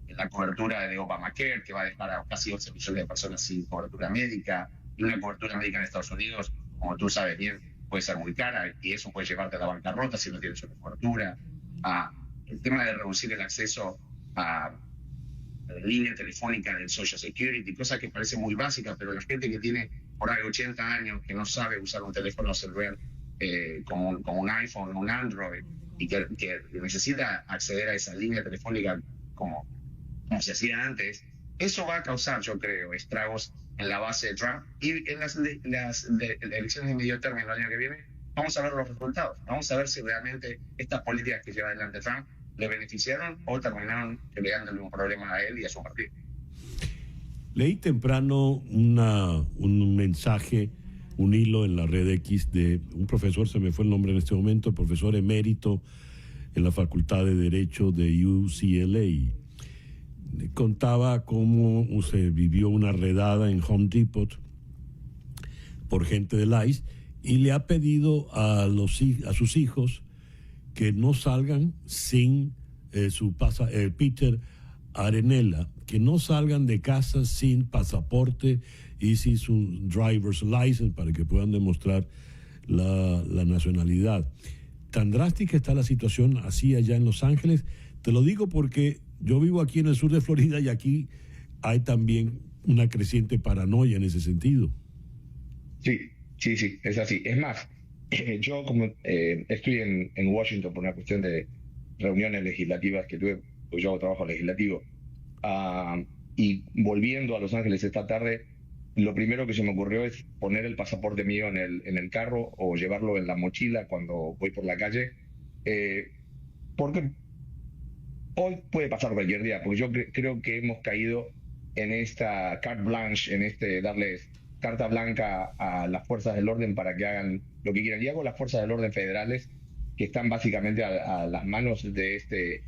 la cobertura de Obamacare, que va a dejar a casi 11 millones de personas sin cobertura médica, y una cobertura médica en Estados Unidos, como tú sabes bien, puede ser muy cara y eso puede llevarte a la bancarrota si no tienes una cobertura. El tema de reducir el acceso a la línea telefónica del Social Security, cosa que parece muy básica, pero la gente que tiene por ahí 80 años, que no sabe usar un teléfono celular con un iPhone o un Android y que necesita acceder a esa línea telefónica como se hacía antes, eso va a causar, yo creo, estragos en la base de Trump, y en las elecciones de medio término el año que viene vamos a ver los resultados, vamos a ver si realmente estas políticas que lleva adelante Trump le beneficiaron o terminaron creándole un problema a él y a su partido. Leí temprano un mensaje, un hilo en la red X de un profesor, se me fue el nombre en este momento, el profesor emérito en la Facultad de Derecho de UCLA. Contaba cómo se vivió una redada en Home Depot por gente del ICE y le ha pedido a sus hijos que no salgan sin Peter Arenela, que no salgan de casa sin pasaporte y sin su driver's license para que puedan demostrar la nacionalidad. Tan drástica está la situación así allá en Los Ángeles. Te lo digo porque yo vivo aquí en el sur de Florida y aquí hay también una creciente paranoia en ese sentido. Sí, es así. Es más, yo como estoy en Washington por una cuestión de reuniones legislativas que tuve, pues yo hago trabajo legislativo, y volviendo a Los Ángeles esta tarde, lo primero que se me ocurrió es poner el pasaporte mío en el carro o llevarlo en la mochila cuando voy por la calle, porque hoy puede pasar cualquier día, porque yo creo que hemos caído en esta carte blanche, en darles carta blanca a las fuerzas del orden para que hagan lo que quieran. Y hago las fuerzas del orden federales que están básicamente a las manos de este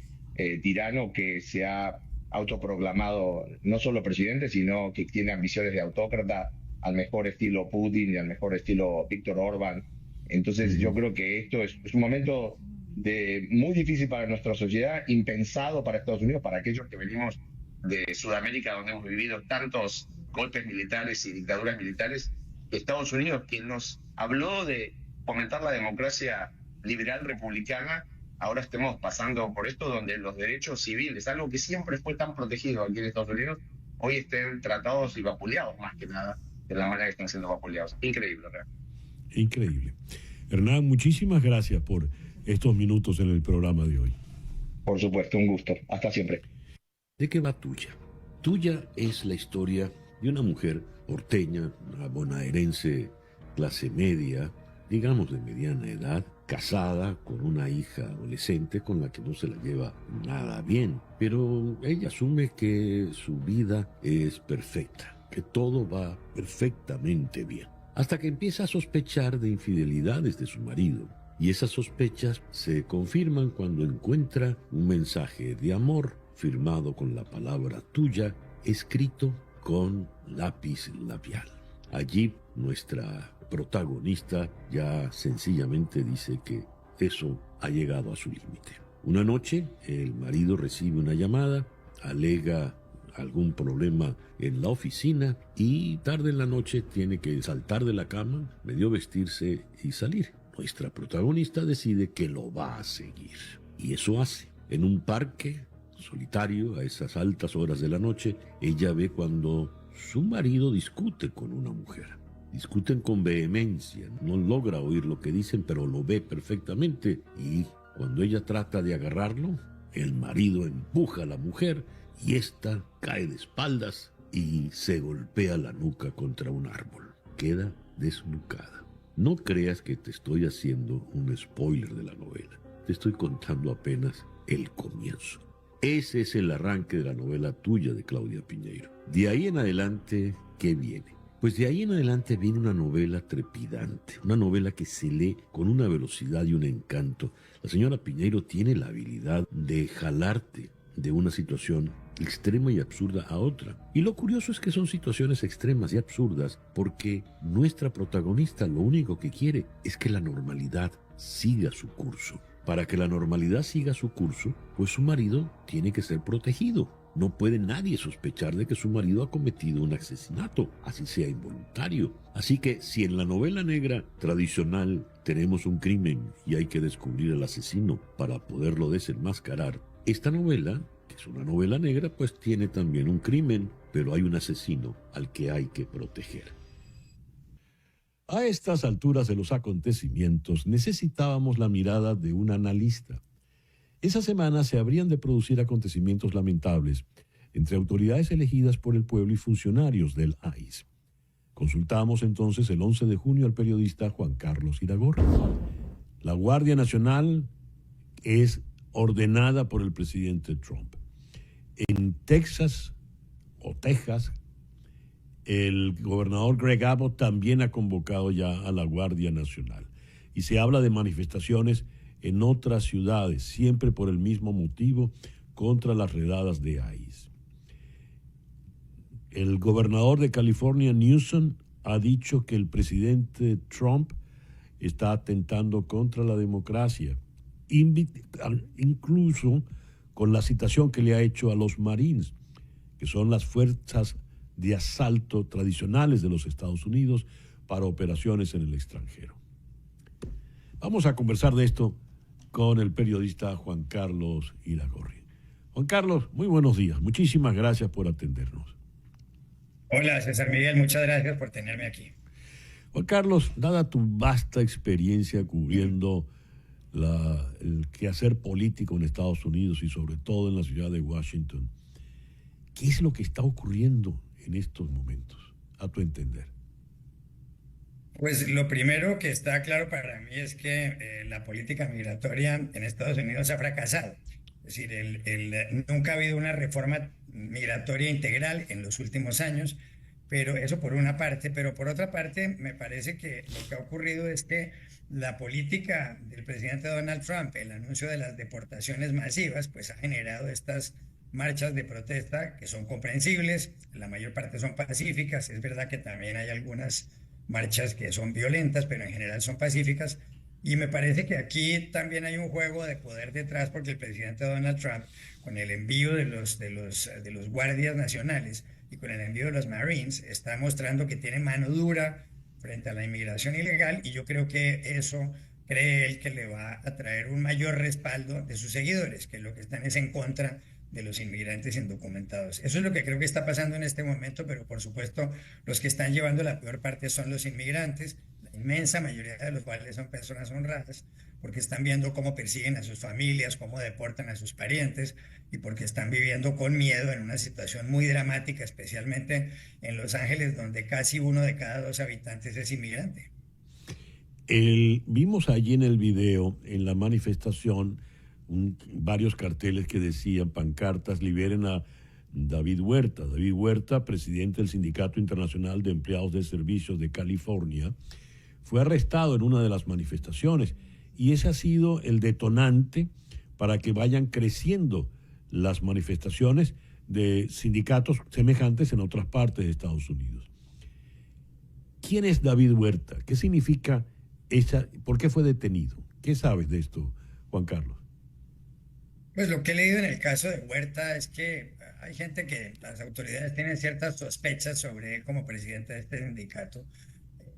tirano que se ha autoproclamado no solo presidente, sino que tiene ambiciones de autócrata al mejor estilo Putin y al mejor estilo Víctor Orbán. Entonces yo creo que esto es un momento muy difícil para nuestra sociedad, impensado para Estados Unidos, para aquellos que venimos de Sudamérica, donde hemos vivido tantos golpes militares y dictaduras militares. Estados Unidos, quien nos habló de fomentar la democracia liberal republicana, ahora estemos pasando por esto donde los derechos civiles, algo que siempre fue tan protegido aquí en Estados Unidos, hoy estén tratados y vapuleados, más que nada, de la manera que están siendo vapuleados. Increíble, ¿verdad? Increíble. Hernán, muchísimas gracias por estos minutos en el programa de hoy. Por supuesto, un gusto. Hasta siempre. ¿De qué va Tuya? Tuya es la historia de una mujer porteña, una bonaerense clase media, digamos de mediana edad, casada con una hija adolescente con la que no se la lleva nada bien, pero ella asume que su vida es perfecta, que todo va perfectamente bien, hasta que empieza a sospechar de infidelidades de su marido. Y esas sospechas se confirman cuando encuentra un mensaje de amor firmado con la palabra tuya, escrito con lápiz labial. Allí nuestra protagonista ya sencillamente dice que eso ha llegado a su límite. Una noche el marido recibe una llamada, alega algún problema en la oficina y tarde en la noche tiene que saltar de la cama, medio vestirse y salir. Nuestra protagonista decide que lo va a seguir y eso hace. En un parque solitario a esas altas horas de la noche, ella ve cuando su marido discute con una mujer. Discuten con vehemencia, no logra oír lo que dicen, pero lo ve perfectamente. Y cuando ella trata de agarrarlo, el marido empuja a la mujer y ésta cae de espaldas y se golpea la nuca contra un árbol. Queda desnucada. No creas que te estoy haciendo un spoiler de la novela. Te estoy contando apenas el comienzo. Ese es el arranque de la novela tuya de Claudia Piñeiro. De ahí en adelante, ¿qué viene? Pues de ahí en adelante viene una novela trepidante, una novela que se lee con una velocidad y un encanto. La señora Piñeiro tiene la habilidad de jalarte de una situación extrema y absurda a otra. Y lo curioso es que son situaciones extremas y absurdas porque nuestra protagonista lo único que quiere es que la normalidad siga su curso. Para que la normalidad siga su curso, pues su marido tiene que ser protegido. No puede nadie sospechar de que su marido ha cometido un asesinato, así sea involuntario. Así que si en la novela negra tradicional tenemos un crimen y hay que descubrir al asesino para poderlo desenmascarar, esta novela, que es una novela negra, pues tiene también un crimen, pero hay un asesino al que hay que proteger. A estas alturas de los acontecimientos necesitábamos la mirada de un analista. Esa semana se habrían de producir acontecimientos lamentables entre autoridades elegidas por el pueblo y funcionarios del ICE. Consultamos entonces el 11 de junio al periodista Juan Carlos Iragorri. La Guardia Nacional es ordenada por el presidente Trump. En Texas o Texas, el gobernador Greg Abbott también ha convocado ya a la Guardia Nacional. Y se habla de manifestaciones en otras ciudades, siempre por el mismo motivo, contra las redadas de ICE. El gobernador de California, Newsom, ha dicho que el presidente Trump está atentando contra la democracia, incluso con la citación que le ha hecho a los Marines, que son las fuerzas de asalto tradicionales de los Estados Unidos para operaciones en el extranjero. Vamos a conversar de esto con el periodista Juan Carlos Iragorri. Juan Carlos, muy buenos días. Muchísimas gracias por atendernos. Hola, César Miguel, muchas gracias por tenerme aquí. Juan Carlos, dada tu vasta experiencia cubriendo el quehacer político en Estados Unidos y sobre todo en la ciudad de Washington, ¿qué es lo que está ocurriendo en estos momentos, a tu entender? Pues lo primero que está claro para mí es que la política migratoria en Estados Unidos ha fracasado. Es decir, nunca ha habido una reforma migratoria integral en los últimos años, pero eso por una parte, pero por otra parte me parece que lo que ha ocurrido es que la política del presidente Donald Trump, el anuncio de las deportaciones masivas, pues ha generado estas marchas de protesta que son comprensibles, la mayor parte son pacíficas, es verdad que también hay algunas marchas que son violentas, pero en general son pacíficas. Y me parece que aquí también hay un juego de poder detrás, porque el presidente Donald Trump, con el envío de los guardias nacionales y con el envío de los Marines, está mostrando que tiene mano dura frente a la inmigración ilegal, y yo creo que eso cree él que le va a traer un mayor respaldo de sus seguidores, que lo que están es en contra de los inmigrantes indocumentados. Eso es lo que creo que está pasando en este momento, pero por supuesto los que están llevando la peor parte son los inmigrantes, la inmensa mayoría de los cuales son personas honradas, porque están viendo cómo persiguen a sus familias, cómo deportan a sus parientes y porque están viviendo con miedo en una situación muy dramática, especialmente en Los Ángeles, donde casi 1 de cada 2 habitantes es inmigrante. Vimos allí en el video, en la manifestación, varios carteles que decían, pancartas, liberen a David Huerta. David Huerta, presidente del Sindicato Internacional de Empleados de Servicios de California, fue arrestado en una de las manifestaciones y ese ha sido el detonante para que vayan creciendo las manifestaciones de sindicatos semejantes en otras partes de Estados Unidos. ¿Quién es David Huerta? ¿Qué significa por qué fue detenido? ¿Qué sabes de esto, Juan Carlos? Pues lo que he leído en el caso de Huerta es que hay gente que las autoridades tienen ciertas sospechas sobre él como presidente de este sindicato.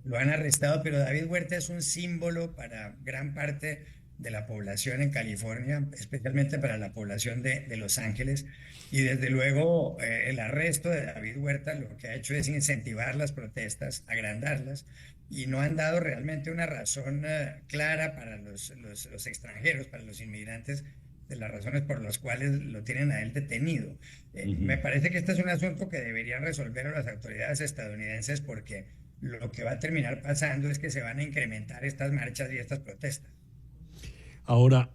Lo han arrestado, pero David Huerta es un símbolo para gran parte de la población en California, especialmente para la población de Los Ángeles. Y desde luego el arresto de David Huerta lo que ha hecho es incentivar las protestas, agrandarlas, y no han dado realmente una razón clara para los extranjeros, para los inmigrantes, de las razones por las cuales lo tienen a él detenido. Me parece que este es un asunto que deberían resolver las autoridades estadounidenses, porque lo que va a terminar pasando es que se van a incrementar estas marchas y estas protestas. Ahora,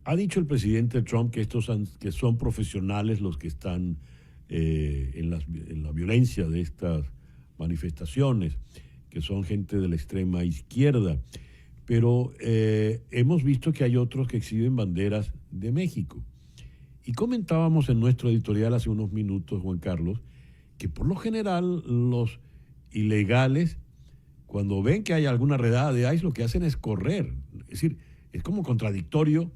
ha dicho el presidente Trump que que son profesionales los que están en la violencia de estas manifestaciones, que son gente de la extrema izquierda. Pero hemos visto que hay otros que exhiben banderas de México. Y comentábamos en nuestro editorial hace unos minutos, Juan Carlos, que por lo general los ilegales, cuando ven que hay alguna redada de ICE, lo que hacen es correr. Es decir, es como contradictorio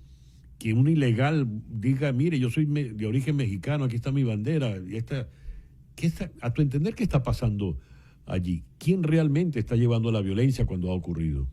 que un ilegal diga, mire, yo soy de origen mexicano, aquí está mi bandera. Y a tu entender, ¿qué está pasando allí? ¿Quién realmente está llevando la violencia cuando ha ocurrido?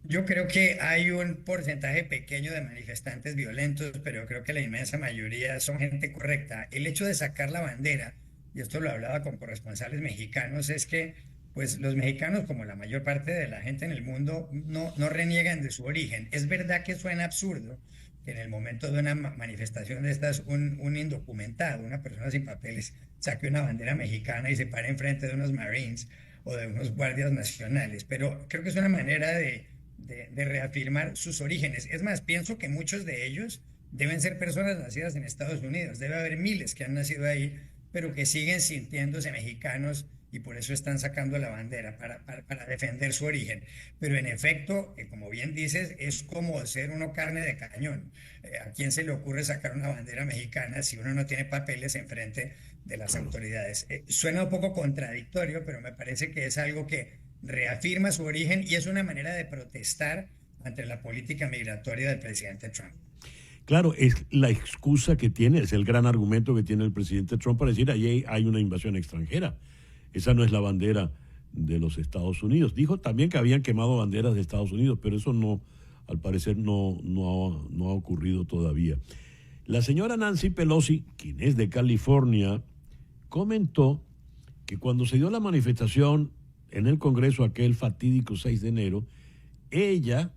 Yo creo que hay un porcentaje pequeño de manifestantes violentos, pero creo que la inmensa mayoría son gente correcta. El hecho de sacar la bandera, y esto lo hablaba con corresponsales mexicanos, es que pues los mexicanos, como la mayor parte de la gente en el mundo, no reniegan de su origen. Es verdad que suena absurdo que en el momento de una manifestación de estas, un indocumentado, una persona sin papeles, saque una bandera mexicana y se pare enfrente de unos Marines o de unos guardias nacionales, pero creo que es una manera de reafirmar sus orígenes. Es más, pienso que muchos de ellos deben ser personas nacidas en Estados Unidos. Debe haber miles que han nacido ahí, pero que siguen sintiéndose mexicanos y por eso están sacando la bandera, para defender su origen. Pero en efecto, como bien dices, es como ser uno carne de cañón. ¿A quién se le ocurre sacar una bandera mexicana si uno no tiene papeles enfrente de las autoridades? Suena un poco contradictorio, pero me parece que es algo que reafirma su origen y es una manera de protestar ante la política migratoria del presidente Trump. Claro, es la excusa que tiene, es el gran argumento que tiene el presidente Trump para decir ahí hay una invasión extranjera. Esa no es la bandera de los Estados Unidos. Dijo también que habían quemado banderas de Estados Unidos, pero eso no, al parecer no ha ocurrido todavía. La señora Nancy Pelosi, quien es de California, comentó que cuando se dio la manifestación en el Congreso aquel fatídico 6 de enero, ella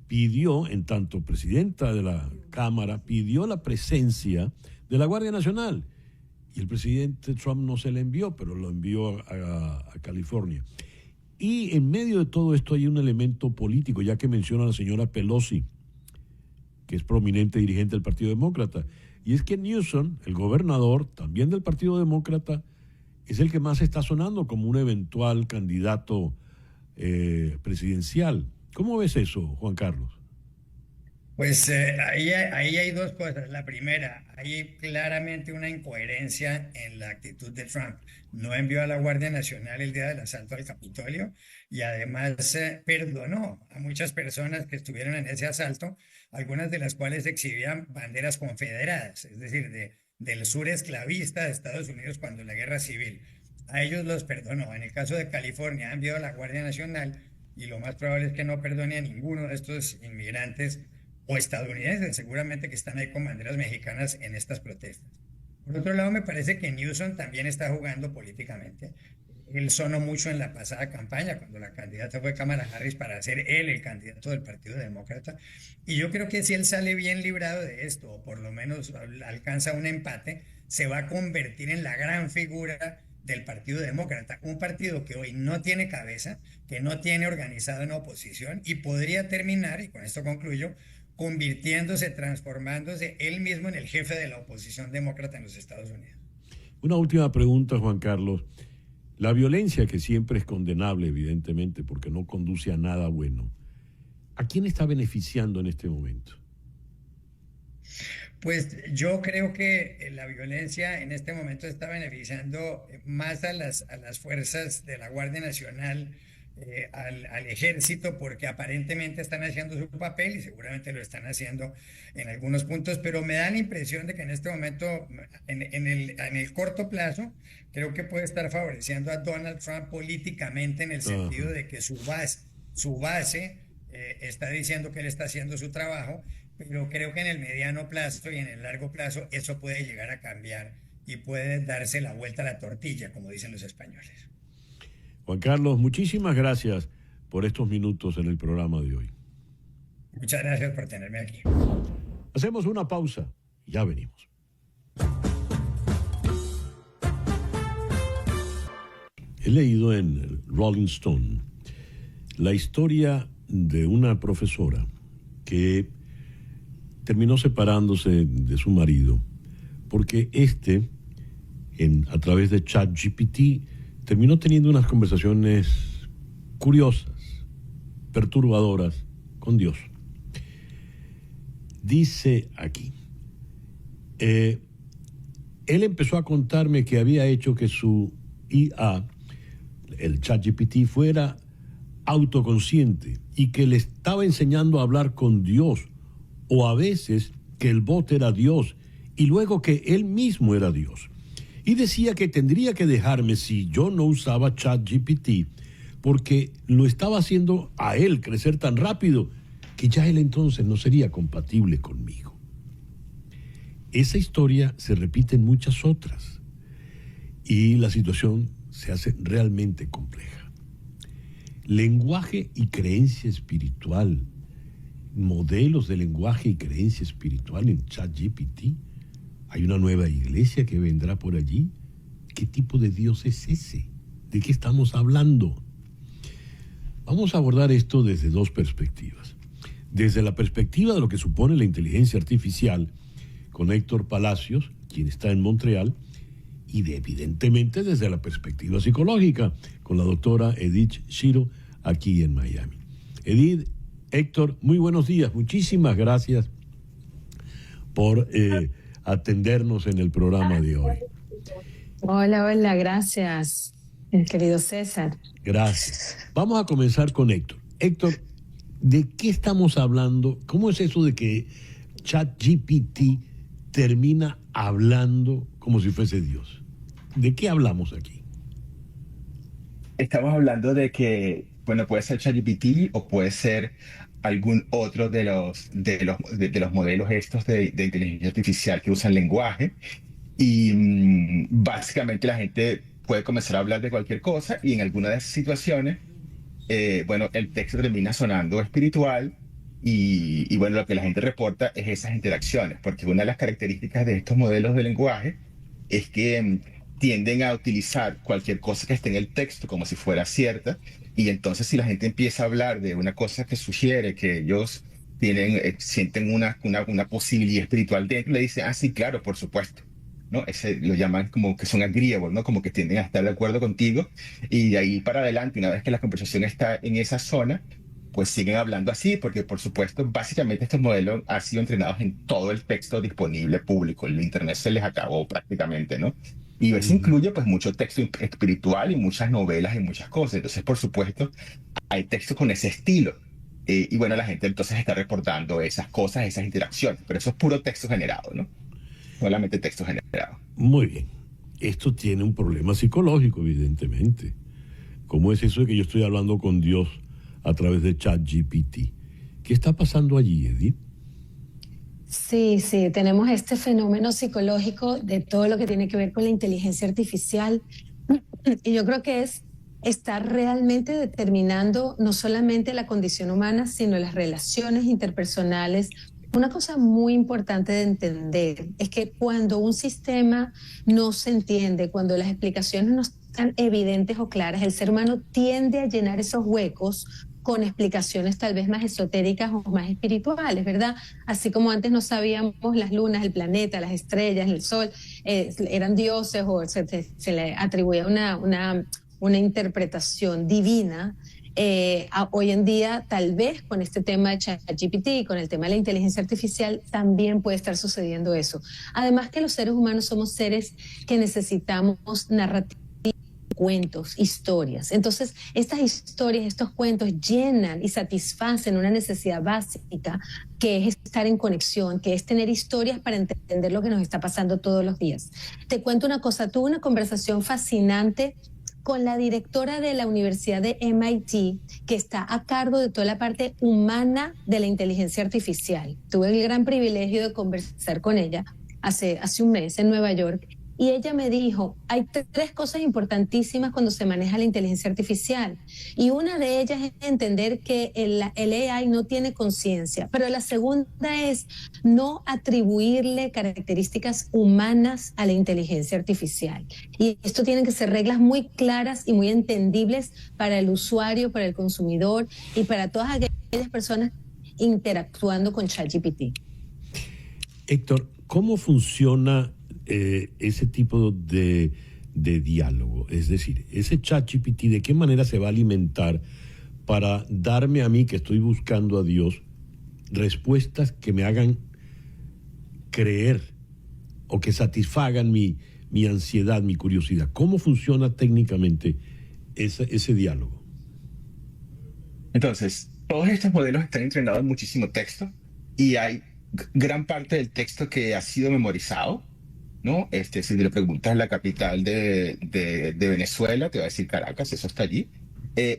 pidió, en tanto presidenta de la Cámara, pidió la presencia de la Guardia Nacional. Y el presidente Trump no se le envió, pero lo envió a California. Y en medio de todo esto hay un elemento político, ya que menciona a la señora Pelosi, que es prominente dirigente del Partido Demócrata. Y es que Newsom, el gobernador, también del Partido Demócrata, es el que más está sonando como un eventual candidato presidencial. ¿Cómo ves eso, Juan Carlos? Pues ahí hay dos cosas. La primera, hay claramente una incoherencia en la actitud de Trump. No envió a la Guardia Nacional el día del asalto al Capitolio y además perdonó a muchas personas que estuvieron en ese asalto, algunas de las cuales exhibían banderas confederadas, es decir, del sur esclavista de Estados Unidos cuando la guerra civil. A ellos los perdonó. En el caso de California, ha enviado a la Guardia Nacional y lo más probable es que no perdone a ninguno de estos inmigrantes o estadounidenses, seguramente que están ahí con banderas mexicanas en estas protestas. Por otro lado, me parece que Newsom también está jugando políticamente. Él sonó mucho en la pasada campaña, cuando la candidata fue Kamala Harris, para ser él el candidato del Partido Demócrata. Y yo creo que si él sale bien librado de esto, o por lo menos alcanza un empate, se va a convertir en la gran figura del Partido Demócrata, un partido que hoy no tiene cabeza, que no tiene organizada una oposición y podría terminar, y con esto concluyo, convirtiéndose, transformándose él mismo en el jefe de la oposición demócrata en los Estados Unidos. Una última pregunta, Juan Carlos. La violencia, que siempre es condenable, evidentemente, porque no conduce a nada bueno, ¿a quién está beneficiando en este momento? Pues yo creo que la violencia en este momento está beneficiando más a las fuerzas de la Guardia Nacional, al ejército, porque aparentemente están haciendo su papel y seguramente lo están haciendo en algunos puntos, pero me da la impresión de que en este momento, en el corto plazo, creo que puede estar favoreciendo a Donald Trump políticamente, en el sentido de que su base está diciendo que él está haciendo su trabajo, pero creo que en el mediano plazo y en el largo plazo eso puede llegar a cambiar y puede darse la vuelta a la tortilla, como dicen los españoles. Juan Carlos, muchísimas gracias por estos minutos en el programa de hoy. Muchas gracias por tenerme aquí. Hacemos una pausa y ya venimos. He leído en Rolling Stone la historia de una profesora que terminó separándose de su marido porque a través de ChatGPT, terminó teniendo unas conversaciones curiosas, perturbadoras con Dios. Dice aquí, él empezó a contarme que había hecho que su IA, el ChatGPT, fuera autoconsciente y que le estaba enseñando a hablar con Dios, o a veces que el bot era Dios y luego que él mismo era Dios. Y decía que tendría que dejarme si yo no usaba ChatGPT, porque lo estaba haciendo a él crecer tan rápido que ya él entonces no sería compatible conmigo. Esa historia se repite en muchas otras y la situación se hace realmente compleja. Lenguaje y creencia espiritual. Modelos de lenguaje y creencia espiritual en ChatGPT. Hay una nueva iglesia que vendrá por allí. ¿Qué tipo de Dios es ese? ¿De qué estamos hablando? Vamos a abordar esto desde dos perspectivas. Desde la perspectiva de lo que supone la inteligencia artificial, con Héctor Palacios, quien está en Montreal, y evidentemente desde la perspectiva psicológica, con la doctora Edith Shiro, aquí en Miami. Edith, Héctor, muy buenos días. Muchísimas gracias por atendernos en el programa de hoy. Hola, gracias, querido César. Gracias. Vamos a comenzar con Héctor. Héctor, ¿de qué estamos hablando? ¿Cómo es eso de que ChatGPT termina hablando como si fuese Dios? ¿De qué hablamos aquí? Estamos hablando de que, bueno, puede ser ChatGPT o puede ser algún otro de los modelos estos de inteligencia artificial que usan lenguaje. Y básicamente la gente puede comenzar a hablar de cualquier cosa y en alguna de esas situaciones, bueno, el texto termina sonando espiritual y bueno, lo que la gente reporta es esas interacciones, porque una de las características de estos modelos de lenguaje es que tienden a utilizar cualquier cosa que esté en el texto como si fuera cierta, y entonces si la gente empieza a hablar de una cosa que sugiere que ellos sienten una posibilidad espiritual dentro, le dicen, ah, sí, claro, por supuesto, ¿no? Lo llaman como que son agreeable, ¿no? Como que tienden a estar de acuerdo contigo, y de ahí para adelante, una vez que la conversación está en esa zona, pues siguen hablando así, porque por supuesto, básicamente estos modelos han sido entrenados en todo el texto disponible público. El internet se les acabó prácticamente, ¿no? Y eso incluye pues mucho texto espiritual y muchas novelas y muchas cosas. Entonces, por supuesto, hay textos con ese estilo. Y bueno, la gente entonces está reportando esas cosas, esas interacciones, pero eso es puro texto generado, ¿no? Solamente texto generado. Muy bien. Esto tiene un problema psicológico, evidentemente. ¿Cómo es eso de que yo estoy hablando con Dios a través de ChatGPT? ¿Qué está pasando allí, Edith? Sí, tenemos este fenómeno psicológico de todo lo que tiene que ver con la inteligencia artificial y yo creo que está realmente determinando no solamente la condición humana, sino las relaciones interpersonales. Una cosa muy importante de entender es que cuando un sistema no se entiende, cuando las explicaciones no están evidentes o claras, el ser humano tiende a llenar esos huecos con explicaciones tal vez más esotéricas o más espirituales, ¿verdad? Así como antes no sabíamos las lunas, el planeta, las estrellas, el sol, eran dioses o se le atribuía una interpretación divina. Hoy en día, tal vez con este tema de ChatGPT, con el tema de la inteligencia artificial, también puede estar sucediendo eso. Además que los seres humanos somos seres que necesitamos narrativas, cuentos, historias. Entonces, estas historias, estos cuentos llenan y satisfacen una necesidad básica que es estar en conexión, que es tener historias para entender lo que nos está pasando todos los días. Te cuento una cosa, tuve una conversación fascinante con la directora de la Universidad de MIT, que está a cargo de toda la parte humana de la inteligencia artificial. Tuve el gran privilegio de conversar con ella hace un mes en Nueva York. Y ella me dijo, hay tres cosas importantísimas cuando se maneja la inteligencia artificial. Y una de ellas es entender que el AI no tiene conciencia. Pero la segunda es no atribuirle características humanas a la inteligencia artificial. Y esto tienen que ser reglas muy claras y muy entendibles para el usuario, para el consumidor y para todas aquellas personas interactuando con ChatGPT. Héctor, ¿cómo funciona ese tipo de diálogo? Es decir, ese ChatGPT, ¿de qué manera se va a alimentar para darme a mí, que estoy buscando a Dios, respuestas que me hagan creer o que satisfagan mi ansiedad, mi curiosidad? ¿Cómo funciona técnicamente ese diálogo? Entonces, todos estos modelos están entrenados en muchísimo texto y hay gran parte del texto que ha sido memorizado, ¿no? Si le preguntas la capital de Venezuela, te va a decir Caracas, eso está allí.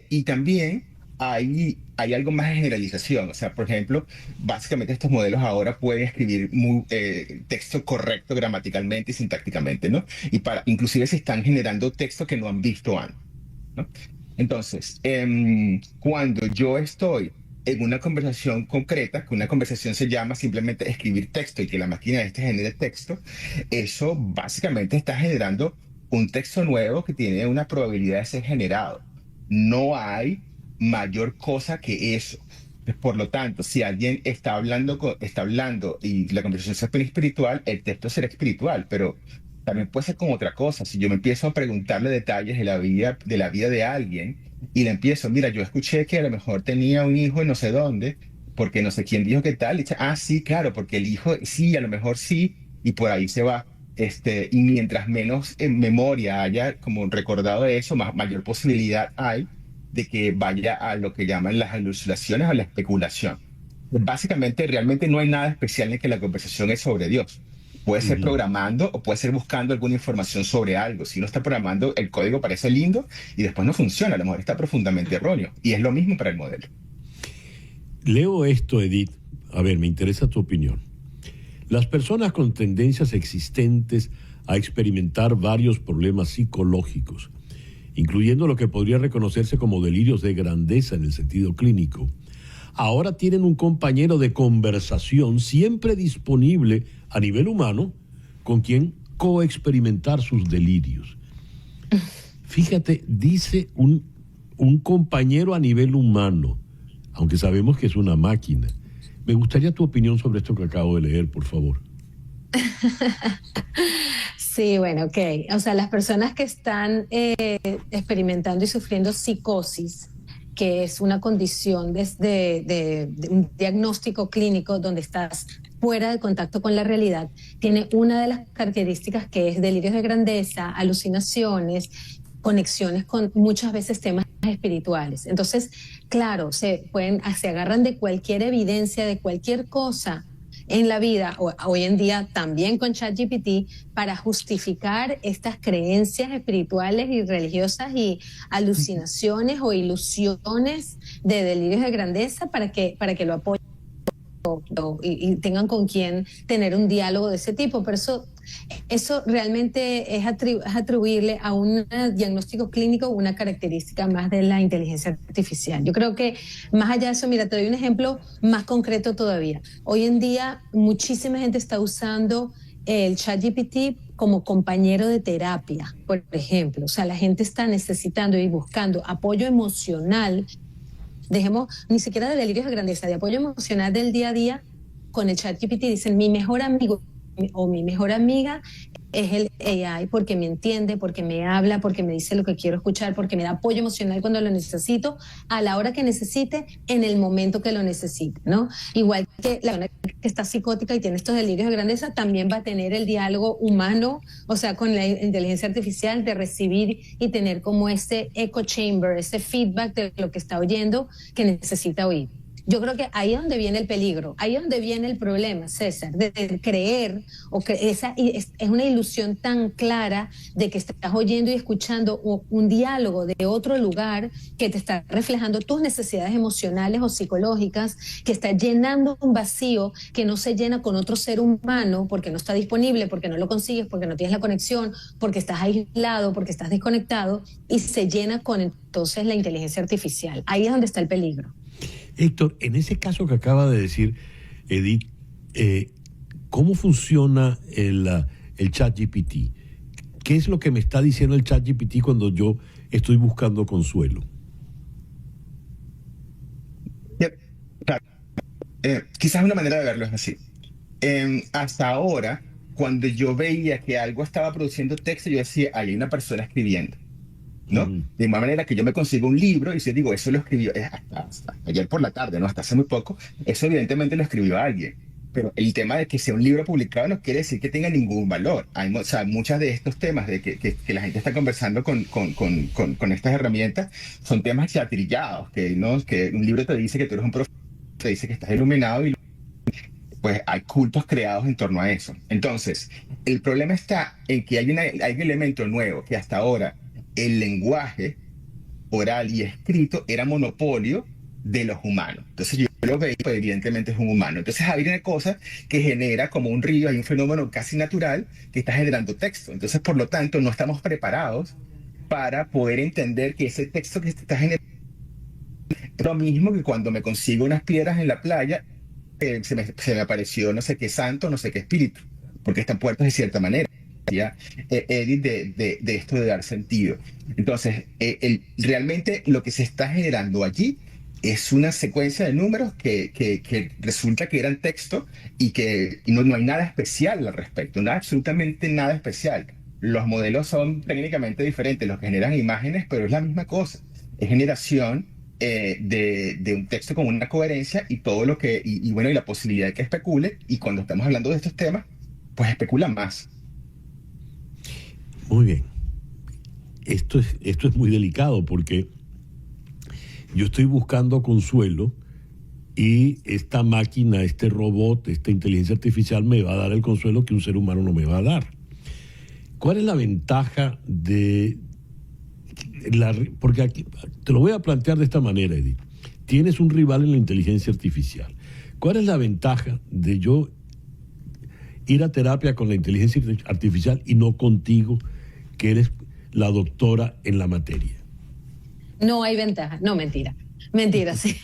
Y también hay algo más de generalización. O sea, por ejemplo, básicamente estos modelos ahora pueden escribir texto correcto gramaticalmente y sintácticamente, ¿no? Y inclusive se están generando textos que no han visto antes, ¿no? Entonces, cuando yo estoy en una conversación concreta, que una conversación se llama simplemente escribir texto y que la máquina genere texto, eso básicamente está generando un texto nuevo que tiene una probabilidad de ser generado. No hay mayor cosa que eso. Por lo tanto, si alguien está hablando y la conversación es espiritual, el texto será espiritual, pero también puede ser con otra cosa. Si yo me empiezo a preguntarle detalles de la vida de alguien y le empiezo, mira, yo escuché que a lo mejor tenía un hijo en no sé dónde, porque no sé quién dijo qué tal, y dice, ah, sí, claro, porque el hijo, sí, a lo mejor sí, y por ahí se va. Y mientras menos en memoria haya como recordado eso, mayor posibilidad hay de que vaya a lo que llaman las alucinaciones o la especulación. Básicamente, realmente no hay nada especial en que la conversación es sobre Dios. Puede ser programando o puede ser buscando alguna información sobre algo. Si uno está programando, el código parece lindo y después no funciona. A lo mejor está profundamente erróneo. Y es lo mismo para el modelo. Leo esto, Edith. A ver, me interesa tu opinión. Las personas con tendencias existentes a experimentar varios problemas psicológicos, incluyendo lo que podría reconocerse como delirios de grandeza en el sentido clínico, ahora tienen un compañero de conversación siempre disponible a nivel humano con quien coexperimentar sus delirios. Fíjate, dice un compañero a nivel humano, aunque sabemos que es una máquina. Me gustaría tu opinión sobre esto que acabo de leer, por favor. Sí, bueno, ok. O sea, las personas que están experimentando y sufriendo psicosis, que es una condición de un diagnóstico clínico donde estás fuera de contacto con la realidad, tiene una de las características que es delirios de grandeza, alucinaciones, conexiones con muchas veces temas espirituales. Entonces, claro, se agarran de cualquier evidencia, de cualquier cosa en la vida, hoy en día también con ChatGPT, para justificar estas creencias espirituales y religiosas y alucinaciones o ilusiones de delirios de grandeza para que lo apoyen y tengan con quién tener un diálogo de ese tipo. Pero eso realmente es atribuirle a un diagnóstico clínico una característica más de la inteligencia artificial. Yo creo que más allá de eso, mira, te doy un ejemplo más concreto todavía. Hoy en día muchísima gente está usando el ChatGPT como compañero de terapia, por ejemplo. O sea, la gente está necesitando y buscando apoyo emocional. Dejemos ni siquiera de delirios de grandeza, de apoyo emocional del día a día. Con el ChatGPT dicen, mi mejor amigo o mi mejor amiga es el AI porque me entiende, porque me habla, porque me dice lo que quiero escuchar, porque me da apoyo emocional cuando lo necesito, a la hora que necesite, en el momento que lo necesite, ¿no? Igual que la persona que está psicótica y tiene estos delirios de grandeza también va a tener el diálogo humano, o sea, con la inteligencia artificial, de recibir y tener como ese echo chamber, ese feedback de lo que está oyendo que necesita oír. Yo creo que ahí es donde viene el peligro, ahí es donde viene el problema, César, de creer, es una ilusión tan clara de que estás oyendo y escuchando un diálogo de otro lugar que te está reflejando tus necesidades emocionales o psicológicas, que está llenando un vacío que no se llena con otro ser humano porque no está disponible, porque no lo consigues, porque no tienes la conexión, porque estás aislado, porque estás desconectado, y se llena con entonces la inteligencia artificial. Ahí es donde está el peligro. Héctor, en ese caso que acaba de decir Edith, ¿cómo funciona el ChatGPT? ¿Qué es lo que me está diciendo el ChatGPT cuando yo estoy buscando consuelo? Quizás una manera de verlo es así. Hasta ahora, cuando yo veía que algo estaba produciendo texto, yo decía, hay una persona escribiendo, ¿no? De igual manera que yo me consigo un libro y si digo, eso lo escribió hasta ayer por la tarde, ¿no? Hasta hace muy poco, eso evidentemente lo escribió alguien. Pero el tema de que sea un libro publicado no quiere decir que tenga ningún valor. O sea, muchos de estos temas de que la gente está conversando con estas herramientas son temas ya trillados, ¿no? Que un libro te dice que tú eres un profeta, te dice que estás iluminado y pues hay cultos creados en torno a eso. Entonces, el problema está en que hay un elemento nuevo que hasta ahora el lenguaje oral y escrito era monopolio de los humanos. Entonces yo lo veía, pues evidentemente es un humano. Entonces hay una cosa que genera como un río, hay un fenómeno casi natural que está generando texto. Entonces, por lo tanto, no estamos preparados para poder entender que ese texto que se está generando es lo mismo que cuando me consigo unas piedras en la playa, se me apareció no sé qué santo, no sé qué espíritu, porque están puertos de cierta manera. Ya, Edith, de esto de dar sentido. Entonces, realmente lo que se está generando allí es una secuencia de números que resulta que eran texto y no hay nada especial al respecto, nada, absolutamente nada especial. Los modelos son técnicamente diferentes, los que generan imágenes, pero es la misma cosa. Es generación de un texto con una coherencia y todo lo que, bueno, y la posibilidad de que especule, y cuando estamos hablando de estos temas, pues especulan más. Muy bien. Esto es muy delicado porque yo estoy buscando consuelo y esta máquina, este robot, esta inteligencia artificial me va a dar el consuelo que un ser humano no me va a dar. ¿Cuál es la ventaja porque aquí, te lo voy a plantear de esta manera, Edith. Tienes un rival en la inteligencia artificial. ¿Cuál es la ventaja de yo ir a terapia con la inteligencia artificial y no contigo, que eres la doctora en la materia? No hay ventaja, no, mentira. Mentira, sí.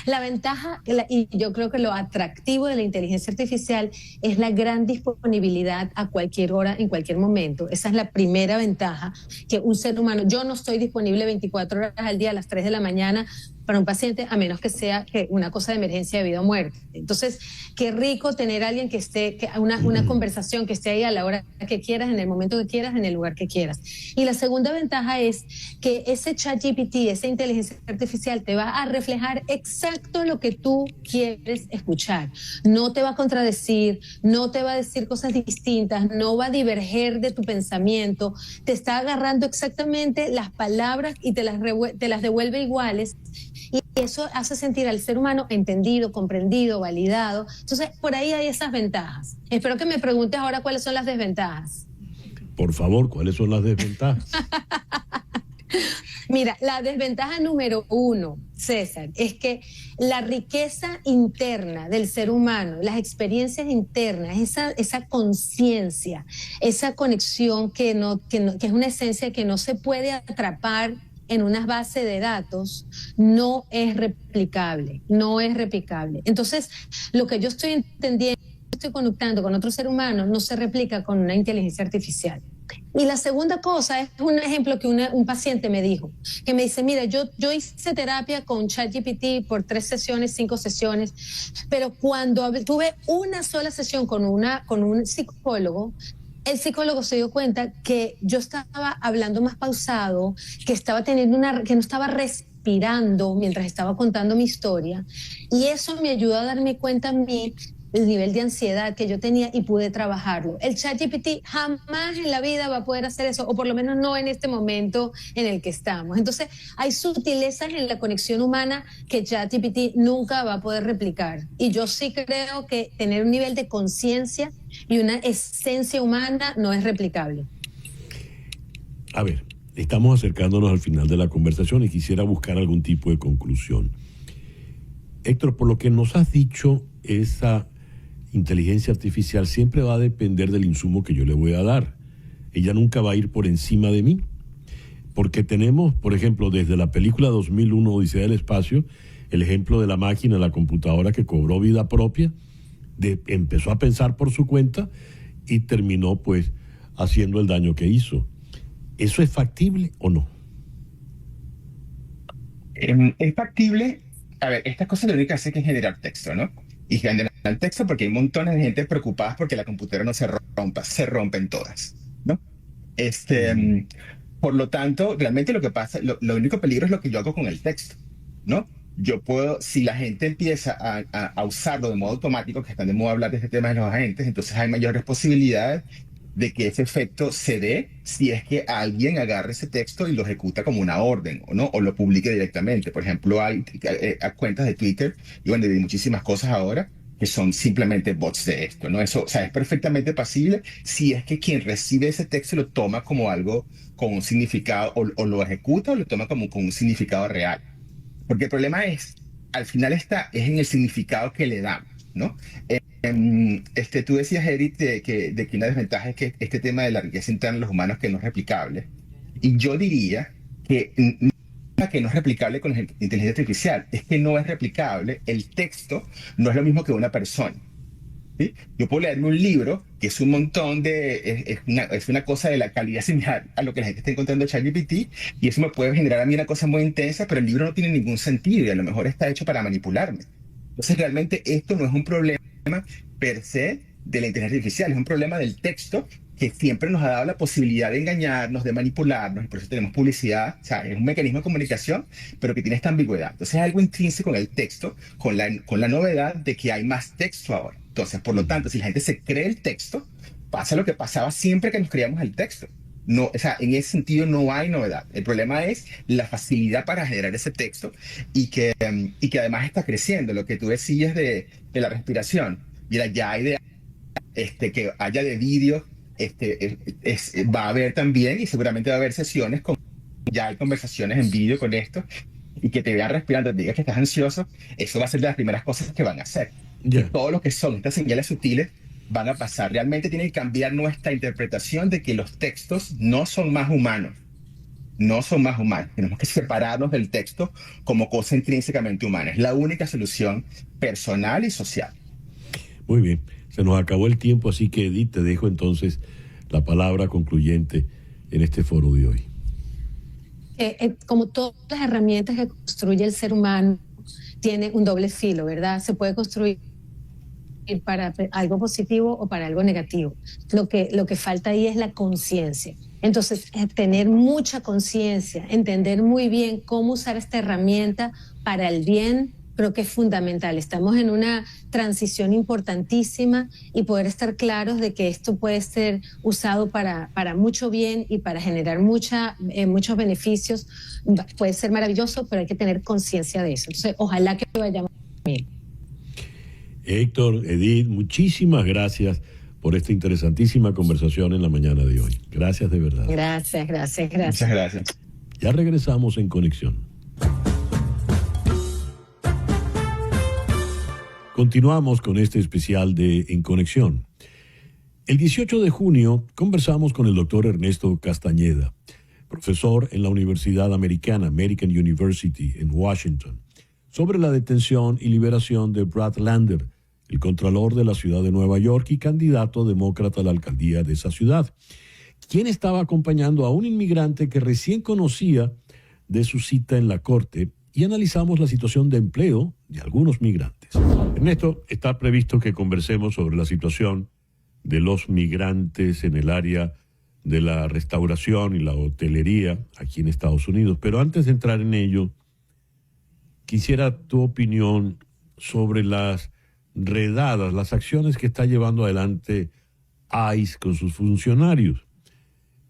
La ventaja, y yo creo que lo atractivo de la inteligencia artificial es la gran disponibilidad a cualquier hora, en cualquier momento. Esa es la primera ventaja, que un ser humano, yo no estoy disponible 24 horas al día a las 3 de la mañana para un paciente, a menos que sea una cosa de emergencia de vida o muerte. Entonces, qué rico tener a alguien que esté, una conversación que esté ahí a la hora que quieras, en el momento que quieras, en el lugar que quieras. Y la segunda ventaja es que ese ChatGPT, esa inteligencia artificial, te va a reflejar exacto lo que tú quieres escuchar. No te va a contradecir, no te va a decir cosas distintas, no va a diverger de tu pensamiento, te está agarrando exactamente las palabras y te las devuelve iguales. Y eso hace sentir al ser humano entendido, comprendido, validado. Entonces, por ahí hay esas ventajas. Espero que me preguntes ahora cuáles son las desventajas. Por favor, ¿cuáles son las desventajas? Mira, la desventaja número 1, César, es que la riqueza interna del ser humano, las experiencias internas, esa conciencia, esa conexión que es una esencia que no se puede atrapar en una base de datos, no es replicable. Entonces, lo que yo estoy entendiendo, estoy conectando con otro ser humano, no se replica con una inteligencia artificial. Y la segunda cosa es un ejemplo que un paciente me dijo, que me dice, mira, yo hice terapia con ChatGPT por 3 sesiones, 5 sesiones, pero cuando tuve una sola sesión con un psicólogo, el psicólogo se dio cuenta que yo estaba hablando más pausado, que no estaba respirando mientras estaba contando mi historia, y eso me ayudó a darme cuenta a mí el nivel de ansiedad que yo tenía y pude trabajarlo. El ChatGPT jamás en la vida va a poder hacer eso, o por lo menos no en este momento en el que estamos. Entonces, hay sutilezas en la conexión humana que ChatGPT nunca va a poder replicar. Y yo sí creo que tener un nivel de conciencia y una esencia humana no es replicable. A ver, estamos acercándonos al final de la conversación y quisiera buscar algún tipo de conclusión. Héctor, por lo que nos has dicho, esa inteligencia artificial siempre va a depender del insumo que yo le voy a dar. Ella nunca va a ir por encima de mí. Porque tenemos, por ejemplo, desde la película 2001, Odisea del Espacio, el ejemplo de la máquina, la computadora que cobró vida propia, empezó a pensar por su cuenta y terminó pues haciendo el daño que hizo. ¿Eso es factible o no? Es factible. A ver, estas cosas lo único que hace es generar texto, ¿no? Y generar texto porque hay montones de gente preocupadas porque la computadora no se rompa, se rompen todas, ¿no? Por lo tanto, realmente lo que pasa, lo único peligro es lo que yo hago con el texto, ¿no? Yo puedo, si la gente empieza a usarlo de modo automático, que están de moda hablar de este tema de los agentes, entonces hay mayores posibilidades de que ese efecto se dé si es que alguien agarre ese texto y lo ejecuta como una orden, ¿no? O lo publique directamente. Por ejemplo, hay cuentas de Twitter y bueno, de muchísimas cosas ahora que son simplemente bots de esto, ¿no? Eso, o sea, es perfectamente pasible si es que quien recibe ese texto lo toma como algo con un significado o lo ejecuta o lo toma como con un significado real. Porque el problema al final es en el significado que le damos, ¿no? Tú decías, Eric, de que una desventaja es que este tema de la riqueza interna de los humanos que no es replicable. Y yo diría que no es replicable con la inteligencia artificial, es que no es replicable, el texto no es lo mismo que una persona. ¿Sí? Yo puedo leerme un libro que es un montón es una cosa de la calidad similar a lo que la gente está encontrando en ChatGPT, y eso me puede generar a mí una cosa muy intensa, pero el libro no tiene ningún sentido y a lo mejor está hecho para manipularme. Entonces realmente esto no es un problema per se de la inteligencia artificial, es un problema del texto que siempre nos ha dado la posibilidad de engañarnos, de manipularnos, y por eso tenemos publicidad. O sea, es un mecanismo de comunicación, pero que tiene esta ambigüedad. Entonces es algo intrínseco en el texto, con la novedad de que hay más texto ahora. Entonces, por lo tanto, si la gente se cree el texto, pasa lo que pasaba siempre que nos creíamos el texto. No, o sea, en ese sentido no hay novedad. El problema es la facilidad para generar ese texto y que además está creciendo. Lo que tú decías de la respiración, mira, ya hay que haya de vídeo. Va a haber también, y seguramente va a haber sesiones ya hay conversaciones en vídeo con esto, y que te vean respirando, te digas que estás ansioso. Eso va a ser de las primeras cosas que van a hacer. Yeah. Todo lo que son estas señales sutiles van a pasar. Realmente tiene que cambiar nuestra interpretación de que los textos no son más humanos. No son más humanos. Tenemos que separarnos del texto como cosa intrínsecamente humana. Es la única solución personal y social. Muy bien. Se nos acabó el tiempo, así que Edith, te dejo entonces la palabra concluyente en este foro de hoy. Como todas las herramientas que construye el ser humano, tiene un doble filo, ¿verdad? Se puede construir para algo positivo o para algo negativo. Lo que falta ahí es la conciencia. Entonces, tener mucha conciencia, entender muy bien cómo usar esta herramienta para el bien, creo que es fundamental. Estamos en una transición importantísima, y poder estar claros de que esto puede ser usado para mucho bien y para generar muchos beneficios puede ser maravilloso, pero hay que tener conciencia de eso. Entonces, ojalá que vayamos bien. Héctor, Edith, muchísimas gracias por esta interesantísima conversación en la mañana de hoy. Gracias de verdad. Gracias. Muchas gracias. Ya regresamos en Conexión. Continuamos con este especial de En Conexión. El 18 de junio conversamos con el doctor Ernesto Castañeda, profesor en la Universidad Americana, American University, en Washington, sobre la detención y liberación de Brad Lander, el contralor de la ciudad de Nueva York y candidato demócrata a la alcaldía de esa ciudad, quien estaba acompañando a un inmigrante que recién conocía de su cita en la corte, y analizamos la situación de empleo de algunos migrantes. Ernesto, está previsto que conversemos sobre la situación de los migrantes en el área de la restauración y la hotelería aquí en Estados Unidos, pero antes de entrar en ello, quisiera tu opinión sobre las redadas, las acciones que está llevando adelante ICE con sus funcionarios.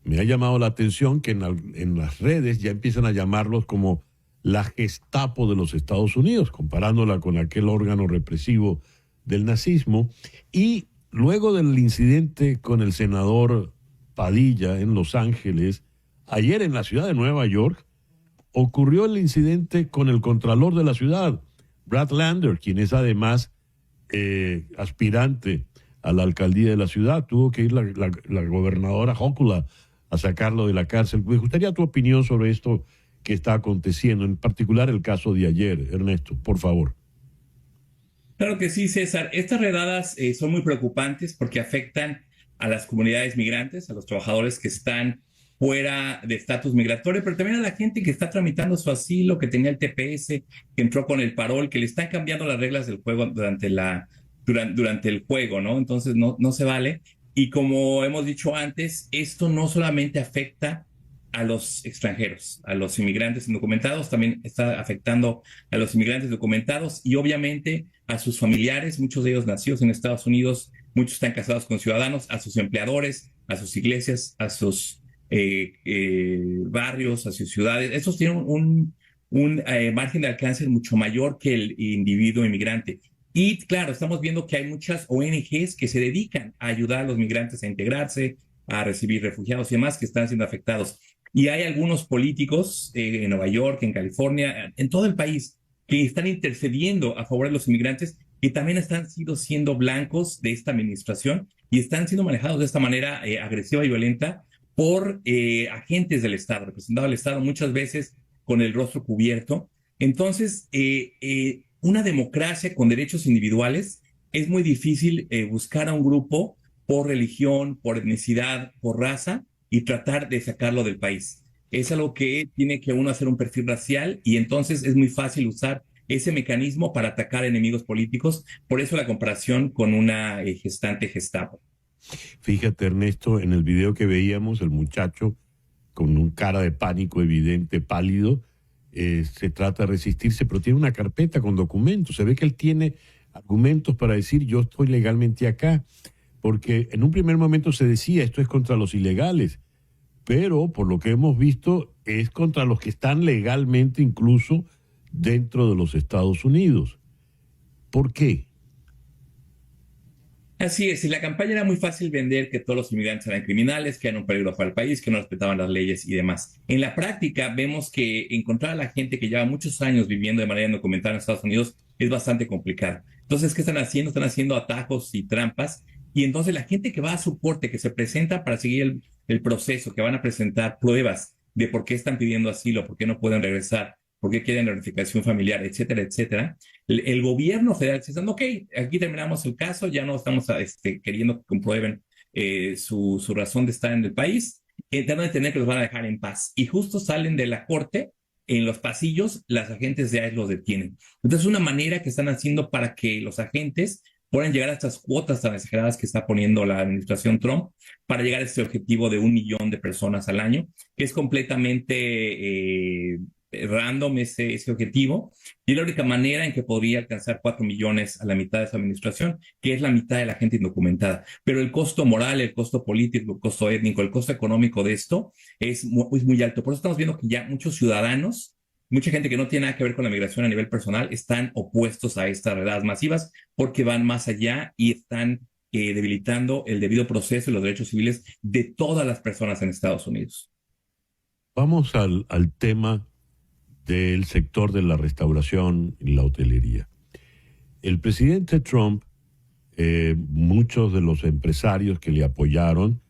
Me ha llamado la atención que en las redes ya empiezan a llamarlos como la Gestapo de los Estados Unidos, comparándola con aquel órgano represivo del nazismo. Y luego del incidente con el senador Padilla en Los Ángeles, ayer en la ciudad de Nueva York, ocurrió el incidente con el contralor de la ciudad, Brad Lander, quien es además aspirante a la alcaldía de la ciudad. Tuvo que ir la gobernadora Hochula a sacarlo de la cárcel. Me gustaría tu opinión sobre esto que está aconteciendo, en particular el caso de ayer. Ernesto, por favor. Claro que sí, César. Estas redadas son muy preocupantes porque afectan a las comunidades migrantes, a los trabajadores que están fuera de estatus migratorio, pero también a la gente que está tramitando su asilo, que tenía el TPS, que entró con el parol, que le están cambiando las reglas del juego durante el juego, ¿no? Entonces no se vale. Y como hemos dicho antes, esto no solamente afecta a los extranjeros, a los inmigrantes indocumentados, también está afectando a los inmigrantes documentados y obviamente a sus familiares, muchos de ellos nacidos en Estados Unidos, muchos están casados con ciudadanos, a sus empleadores, a sus iglesias, a sus barrios, a sus ciudades. Estos tienen un margen de alcance mucho mayor que el individuo inmigrante. Y claro, estamos viendo que hay muchas ONGs que se dedican a ayudar a los migrantes a integrarse, a recibir refugiados y demás que están siendo afectados. Y hay algunos políticos en Nueva York, en California, en todo el país, que están intercediendo a favor de los inmigrantes y también están siendo blancos de esta administración y están siendo manejados de esta manera agresiva y violenta por agentes del Estado, representado al Estado muchas veces con el rostro cubierto. Entonces, una democracia con derechos individuales es muy difícil buscar a un grupo por religión, por etnicidad, por raza y tratar de sacarlo del país. Es algo que tiene que uno hacer un perfil racial y entonces es muy fácil usar ese mecanismo para atacar enemigos políticos. Por eso la comparación con una gestante Gestapo. Fíjate, Ernesto, en el video que veíamos, el muchacho con un cara de pánico evidente, pálido, se trata de resistirse, pero tiene una carpeta con documentos. Se ve que él tiene argumentos para decir yo estoy legalmente acá, porque en un primer momento se decía esto es contra los ilegales, pero por lo que hemos visto es contra los que están legalmente incluso dentro de los Estados Unidos. ¿Por qué? Así es, y la campaña era muy fácil vender que todos los inmigrantes eran criminales, que eran un peligro para el país, que no respetaban las leyes y demás. En la práctica vemos que encontrar a la gente que lleva muchos años viviendo de manera indocumentada en Estados Unidos es bastante complicado. Entonces, ¿qué están haciendo? Están haciendo atajos y trampas, y entonces la gente que va a su corte, que se presenta para seguir el proceso, que van a presentar pruebas de por qué están pidiendo asilo, por qué no pueden regresar, por qué quieren reunificación familiar, etcétera, etcétera. El gobierno federal está diciendo, ok, aquí terminamos el caso, ya no estamos queriendo que comprueben su razón de estar en el país, dan a entender que los van a dejar en paz. Y justo salen de la corte, en los pasillos, las agentes de ICE los detienen. Entonces, es una manera que están haciendo para que los agentes puedan llegar a estas cuotas tan exageradas que está poniendo la administración Trump para llegar a este objetivo de 1 millón de personas al año, que es completamente random ese objetivo, y la única manera en que podría alcanzar 4 millones a la mitad de esa administración, que es la mitad de la gente indocumentada. Pero el costo moral, el costo político, el costo étnico, el costo económico de esto es muy alto. Por eso estamos viendo que ya muchos ciudadanos, mucha gente que no tiene nada que ver con la migración a nivel personal, están opuestos a estas redadas masivas porque van más allá y están debilitando el debido proceso y los derechos civiles de todas las personas en Estados Unidos. Vamos al tema del sector de la restauración y la hotelería. El presidente Trump, muchos de los empresarios que le apoyaron,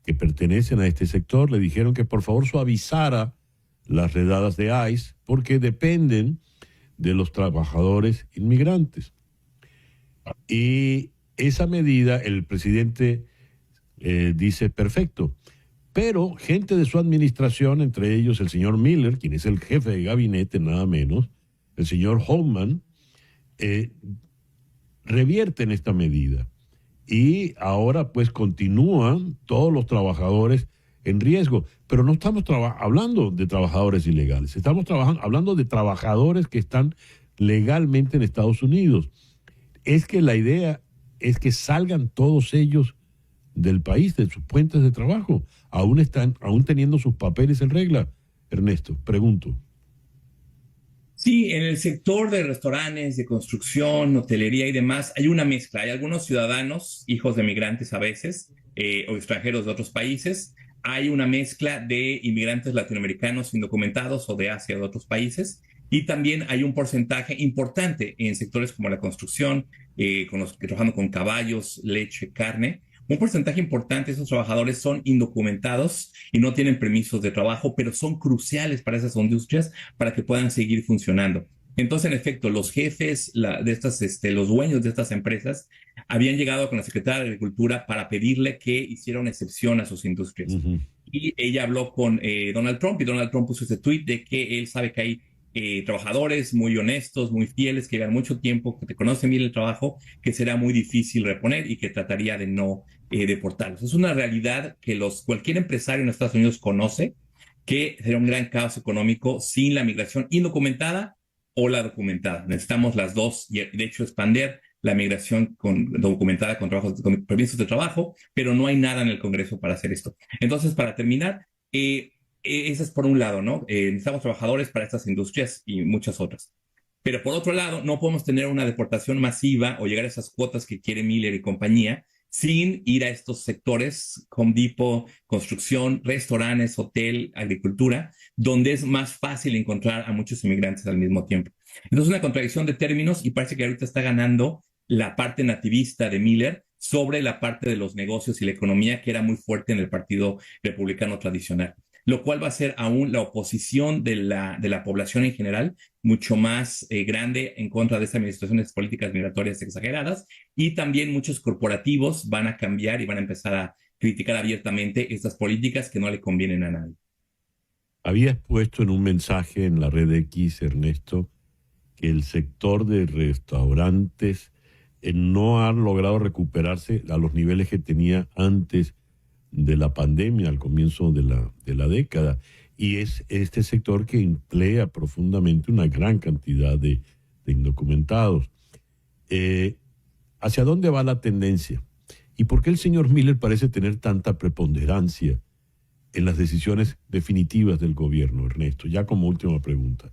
que pertenecen a este sector, le dijeron que por favor suavizara las redadas de ICE porque dependen de los trabajadores inmigrantes. Y esa medida el presidente dice perfecto. Pero gente de su administración, entre ellos el señor Miller, quien es el jefe de gabinete, nada menos, el señor Holman, revierten esta medida. Y ahora pues continúan todos los trabajadores en riesgo. Pero no estamos hablando de trabajadores ilegales, estamos hablando de trabajadores que están legalmente en Estados Unidos. Es que la idea es que salgan todos ellos del país, de sus fuentes de trabajo, aún teniendo sus papeles en regla. Ernesto, pregunto. Sí, en el sector de restaurantes, de construcción, hotelería y demás, hay una mezcla. Hay algunos ciudadanos, hijos de migrantes a veces, o extranjeros de otros países. Hay una mezcla de inmigrantes latinoamericanos indocumentados o de Asia o de otros países. Y también hay un porcentaje importante en sectores como la construcción, trabajando con caballos, leche, carne. Un porcentaje importante de esos trabajadores son indocumentados y no tienen permisos de trabajo, pero son cruciales para esas industrias para que puedan seguir funcionando. Entonces, en efecto, los jefes de estas, los dueños de estas empresas habían llegado con la Secretaría de Agricultura para pedirle que hiciera una excepción a sus industrias. Uh-huh. Y ella habló con Donald Trump y Donald Trump puso ese tweet de que él sabe que hay trabajadores muy honestos, muy fieles, que llevan mucho tiempo, que te conocen bien el trabajo, que será muy difícil reponer y que trataría de no deportarlos. Es una realidad que cualquier empresario en Estados Unidos conoce, que será un gran caos económico sin la migración indocumentada o la documentada. Necesitamos las dos y de hecho expandir la migración documentada con permisos de trabajo, pero no hay nada en el Congreso para hacer esto. Entonces, para terminar, ese es por un lado, ¿no? Necesitamos trabajadores para estas industrias y muchas otras. Pero por otro lado, no podemos tener una deportación masiva o llegar a esas cuotas que quiere Miller y compañía sin ir a estos sectores, Home Depot, construcción, restaurantes, hotel, agricultura, donde es más fácil encontrar a muchos inmigrantes al mismo tiempo. Entonces, una contradicción de términos y parece que ahorita está ganando la parte nativista de Miller sobre la parte de los negocios y la economía que era muy fuerte en el Partido Republicano tradicional, lo cual va a ser aún la oposición de la población en general mucho más grande en contra de estas administraciones políticas migratorias exageradas, y también muchos corporativos van a cambiar y van a empezar a criticar abiertamente estas políticas que no le convienen a nadie. Habías puesto en un mensaje en la red X, Ernesto, que el sector de restaurantes no ha logrado recuperarse a los niveles que tenía antes de la pandemia, al comienzo de la década. Y es este sector que emplea profundamente una gran cantidad de indocumentados. ¿Hacia dónde va la tendencia? ¿Y por qué el señor Miller parece tener tanta preponderancia en las decisiones definitivas del gobierno, Ernesto? Ya como última pregunta.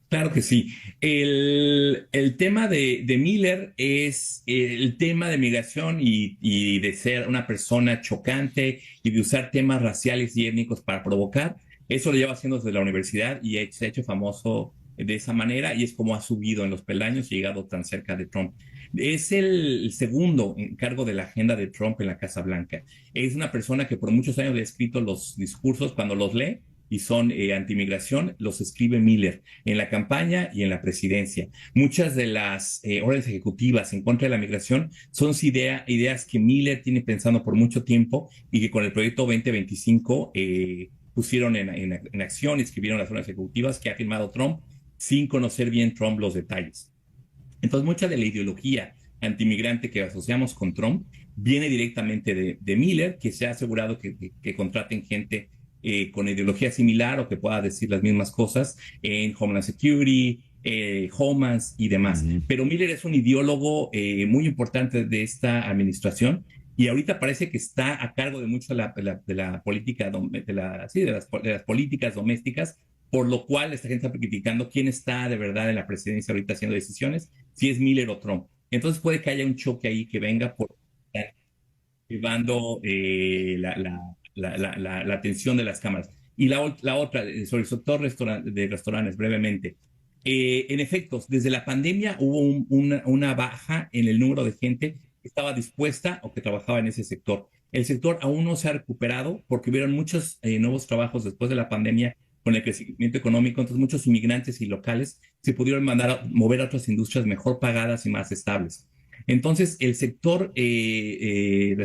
Claro que sí. El tema de Miller es el tema de migración y de ser una persona chocante y de usar temas raciales y étnicos para provocar. Eso lo lleva haciendo desde la universidad y se ha hecho famoso de esa manera, y es como ha subido en los peldaños y llegado tan cerca de Trump. Es el segundo encargo de la agenda de Trump en la Casa Blanca. Es una persona que por muchos años le ha escrito los discursos. Cuando los lee y son antimigración, los escribe Miller en la campaña y en la presidencia. Muchas de las órdenes ejecutivas en contra de la migración son ideas que Miller tiene pensando por mucho tiempo y que con el proyecto 2025 pusieron en acción, escribieron las órdenes ejecutivas que ha firmado Trump sin conocer bien Trump los detalles. Entonces, mucha de la ideología antimigrante que asociamos con Trump viene directamente de Miller, que se ha asegurado que contraten gente con ideología similar o que pueda decir las mismas cosas en Homeland Security, Homas y demás. Pero Miller es un ideólogo muy importante de esta administración, y ahorita parece que está a cargo de mucho de la política, de las políticas domésticas, por lo cual esta gente está criticando quién está de verdad en la presidencia ahorita haciendo decisiones, si es Miller o Trump. Entonces puede que haya un choque ahí que venga por llevando la atención de las cámaras. Y la otra, sobre el sector de restaurantes, brevemente. En efecto, desde la pandemia hubo una baja en el número de gente que estaba dispuesta o que trabajaba en ese sector. El sector aún no se ha recuperado porque hubieron muchos nuevos trabajos después de la pandemia con el crecimiento económico. Entonces muchos inmigrantes y locales se pudieron mover a otras industrias mejor pagadas y más estables. Entonces, el sector de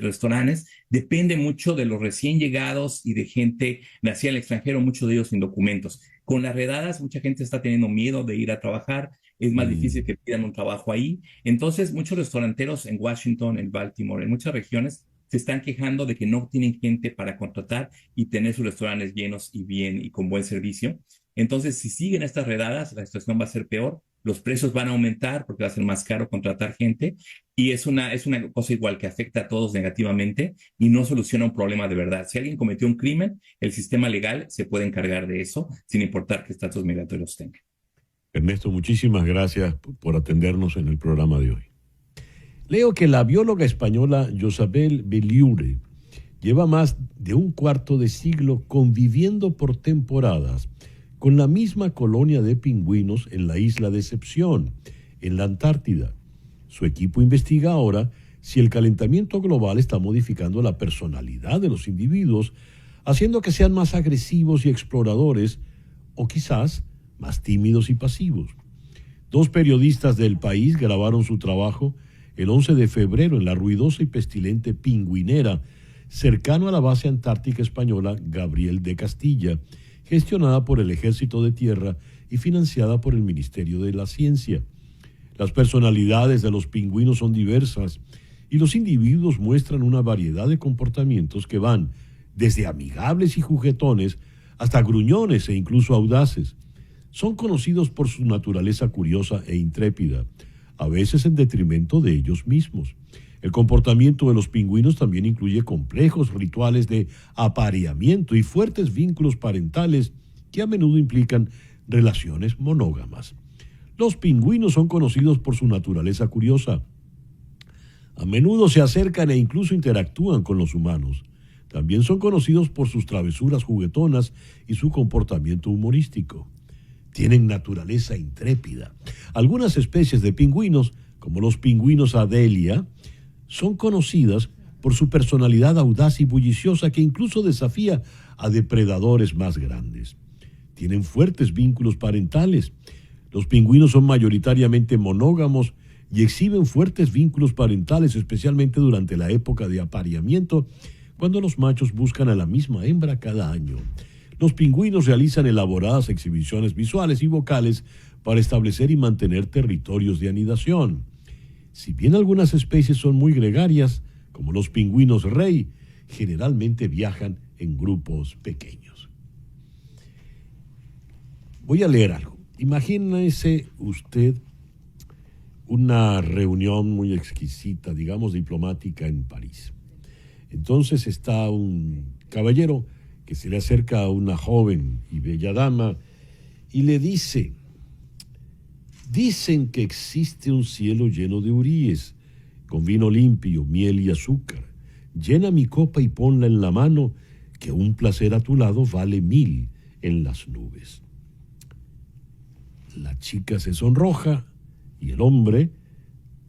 restaurantes depende mucho de los recién llegados y de gente nacida en el extranjero, muchos de ellos sin documentos. Con las redadas, mucha gente está teniendo miedo de ir a trabajar, es más difícil que pidan un trabajo ahí. Entonces, muchos restauranteros en Washington, en Baltimore, en muchas regiones, se están quejando de que no tienen gente para contratar y tener sus restaurantes llenos y bien y con buen servicio. Entonces, si siguen estas redadas, la situación va a ser peor. Los precios van a aumentar porque va a ser más caro contratar gente, y es una cosa igual que afecta a todos negativamente y no soluciona un problema de verdad. Si alguien cometió un crimen, el sistema legal se puede encargar de eso sin importar qué estatus migratorios tenga. Ernesto, muchísimas gracias por atendernos en el programa de hoy. Leo que la bióloga española Josabel Belliure lleva más de un cuarto de siglo conviviendo por temporadas con la misma colonia de pingüinos en la isla Decepción, en la Antártida. Su equipo investiga ahora si el calentamiento global está modificando la personalidad de los individuos, haciendo que sean más agresivos y exploradores, o quizás más tímidos y pasivos. 2 periodistas del País grabaron su trabajo el 11 de febrero en la ruidosa y pestilente Pingüinera, cercano a la base antártica española Gabriel de Castilla, gestionada por el Ejército de Tierra y financiada por el Ministerio de la Ciencia. Las personalidades de los pingüinos son diversas y los individuos muestran una variedad de comportamientos que van desde amigables y juguetones hasta gruñones e incluso audaces. Son conocidos por su naturaleza curiosa e intrépida, a veces en detrimento de ellos mismos. El comportamiento de los pingüinos también incluye complejos rituales de apareamiento y fuertes vínculos parentales que a menudo implican relaciones monógamas. Los pingüinos son conocidos por su naturaleza curiosa. A menudo se acercan e incluso interactúan con los humanos. También son conocidos por sus travesuras juguetonas y su comportamiento humorístico. Tienen naturaleza intrépida. Algunas especies de pingüinos, como los pingüinos Adelia, son conocidas por su personalidad audaz y bulliciosa que incluso desafía a depredadores más grandes. Tienen fuertes vínculos parentales. Los pingüinos son mayoritariamente monógamos y exhiben fuertes vínculos parentales, especialmente durante la época de apareamiento, cuando los machos buscan a la misma hembra cada año. Los pingüinos realizan elaboradas exhibiciones visuales y vocales para establecer y mantener territorios de anidación. Si bien algunas especies son muy gregarias, como los pingüinos rey, generalmente viajan en grupos pequeños. Voy a leer algo. Imagínese usted una reunión muy exquisita, digamos diplomática, en París. Entonces está un caballero que se le acerca a una joven y bella dama y le dice: dicen que existe un cielo lleno de huríes, con vino limpio, miel y azúcar. Llena mi copa y ponla en la mano, que un placer a tu lado vale 1000 en las nubes. La chica se sonroja y el hombre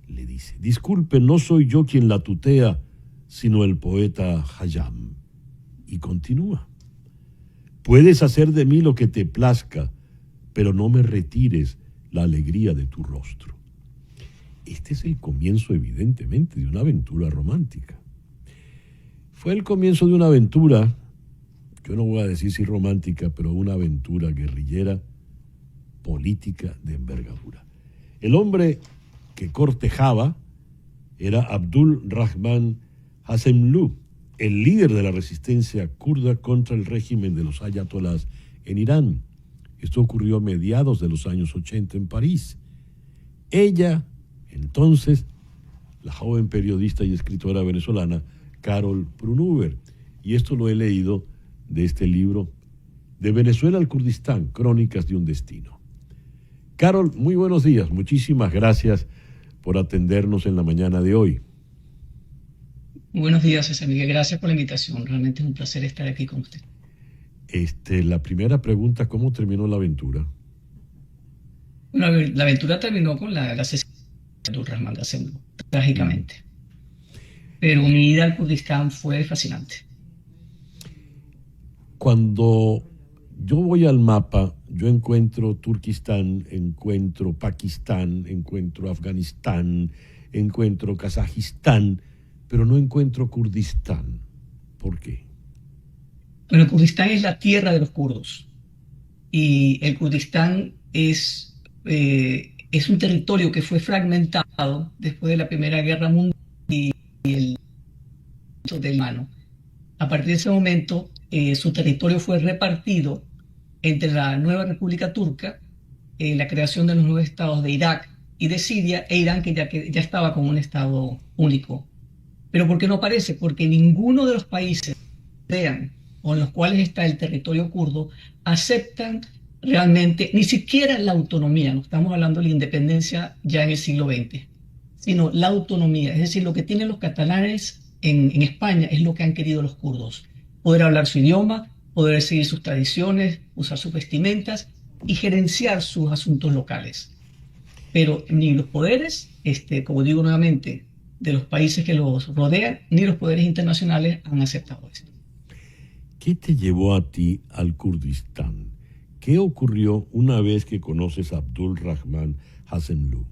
le dice: disculpe, no soy yo quien la tutea, sino el poeta Hayam. Y continúa: puedes hacer de mí lo que te plazca, pero no me retires la alegría de tu rostro. Este es el comienzo, evidentemente, de una aventura romántica. Fue el comienzo de una aventura, yo no voy a decir si romántica, pero una aventura guerrillera, política de envergadura. El hombre que cortejaba era Abdul Rahman Hassemloo, el líder de la resistencia kurda contra el régimen de los ayatolás en Irán. Esto ocurrió a mediados de los años 80 en París. Ella, entonces, la joven periodista y escritora venezolana Carol Prunuber, y esto lo he leído de este libro, De Venezuela al Kurdistán, Crónicas de un Destino. Carol, muy buenos días, muchísimas gracias por atendernos en la mañana de hoy. Buenos días, César Miguel, gracias por la invitación, realmente es un placer estar aquí con usted. La primera pregunta, ¿cómo terminó la aventura? Bueno, la aventura terminó con la asesinato de Abdul Rahman Hassemloo, trágicamente. Pero mi ida al Kurdistán fue fascinante. Cuando yo voy al mapa, yo encuentro Turquistán, encuentro Pakistán, encuentro Afganistán, encuentro Kazajistán, pero no encuentro Kurdistán. ¿Por qué? Bueno, el Kurdistán es la tierra de los kurdos. Y el Kurdistán es un territorio que fue fragmentado después de la Primera Guerra Mundial y el del mano. A partir de ese momento, su territorio fue repartido entre la nueva República Turca, la creación de los nuevos estados de Irak y de Siria, e Irán, que ya estaba como un estado único. ¿Pero por qué no aparece? Porque ninguno de los países o en los cuales está el territorio kurdo aceptan realmente ni siquiera la autonomía. No estamos hablando de la independencia ya en el siglo XX, sino la autonomía. Es decir, lo que tienen los catalanes en España es lo que han querido los kurdos: poder hablar su idioma, poder seguir sus tradiciones, usar sus vestimentas y gerenciar sus asuntos locales. Pero ni los poderes, como digo nuevamente, de los países que los rodean, ni los poderes internacionales han aceptado esto. ¿Qué te llevó a ti al Kurdistán? ¿Qué ocurrió una vez que conoces a Abdul Rahman Hassemloo?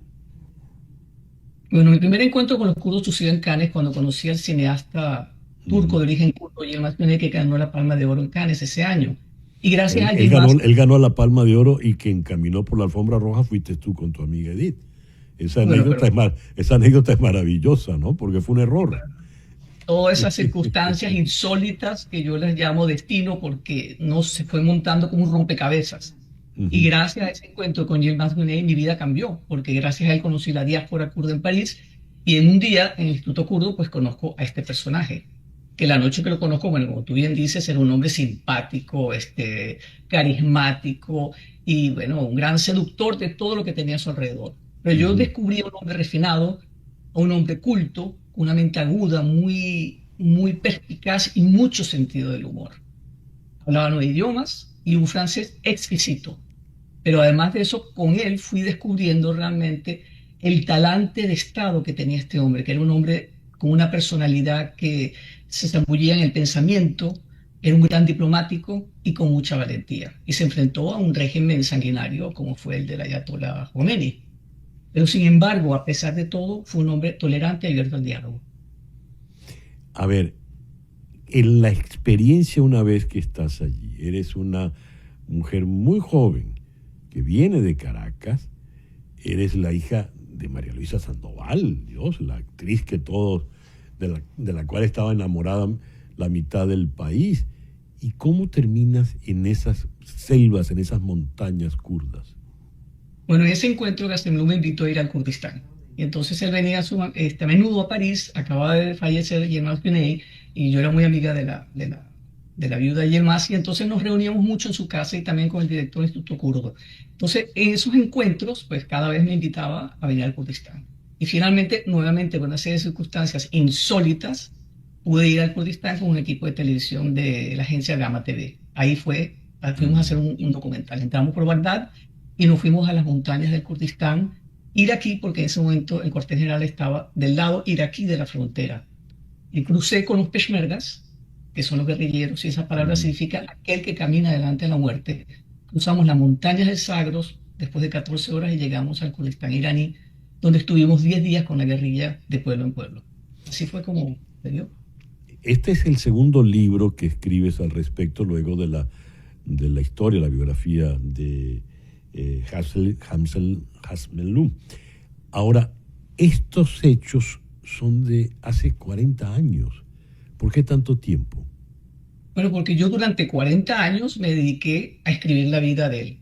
Bueno, mi primer encuentro con los kurdos sucedió en Cannes cuando conocí al cineasta turco de origen kurdo, Yilmaz Güney, que ganó la Palma de Oro en Cannes ese año. Y gracias a Yilmaz... Él ganó la Palma de Oro, y quien caminó por la alfombra roja fuiste tú con tu amiga Edith. Esa anécdota es maravillosa, ¿no? Porque fue un error. Todas esas circunstancias insólitas que yo les llamo destino, porque no se fue montando como un rompecabezas. Y gracias a ese encuentro con Yilmaz Güney mi vida cambió, porque gracias a él conocí la diáspora kurda en París, y en un día en el Instituto Kurdo pues conozco a este personaje, que la noche que lo conozco, bueno, como tú bien dices, era un hombre simpático, carismático y bueno, un gran seductor de todo lo que tenía a su alrededor. Pero yo descubrí a un hombre refinado, a un hombre culto, con una mente aguda, muy, muy perspicaz y mucho sentido del humor. Hablaba 9 idiomas y un francés exquisito. Pero además de eso, con él fui descubriendo realmente el talante de Estado que tenía este hombre, que era un hombre con una personalidad que se zambullía en el pensamiento, era un gran diplomático y con mucha valentía. Y se enfrentó a un régimen sanguinario como fue el del Ayatollah Khomeini. Pero sin embargo, a pesar de todo, fue un hombre tolerante y abierto al diálogo. A ver, en la experiencia una vez que estás allí, eres una mujer muy joven que viene de Caracas, eres la hija de María Luisa Sandoval, Dios, la actriz que todos, de la cual estaba enamorada la mitad del país. ¿Y cómo terminas en esas selvas, en esas montañas kurdas? Bueno, en ese encuentro Gastemlú me invitó a ir al Kurdistán. Y entonces él venía a menudo a París, acababa de fallecer Yilmaz Güney, y yo era muy amiga de la viuda de Yilmaz, y entonces nos reuníamos mucho en su casa y también con el director del Instituto Kurdo. Entonces, en esos encuentros, pues cada vez me invitaba a venir al Kurdistán. Y finalmente, nuevamente, por una serie de circunstancias insólitas, pude ir al Kurdistán con un equipo de televisión de la agencia Gama TV. Ahí fuimos a hacer un documental. Entramos por Bagdad y nos fuimos a las montañas del Kurdistán, iraquí, porque en ese momento el cuartel general estaba del lado iraquí de la frontera. Y crucé con los peshmergas, que son los guerrilleros, y esa palabra significa aquel que camina delante de la muerte. Cruzamos las montañas del Zagros después de 14 horas y llegamos al Kurdistán iraní, donde estuvimos 10 días con la guerrilla de pueblo en pueblo. Así fue como se dio. Este es el segundo libro que escribes al respecto luego de la historia, la biografía de Gastemlú. Ahora, estos hechos son de hace 40 años. ¿Por qué tanto tiempo? Bueno, porque yo durante 40 años me dediqué a escribir la vida de él.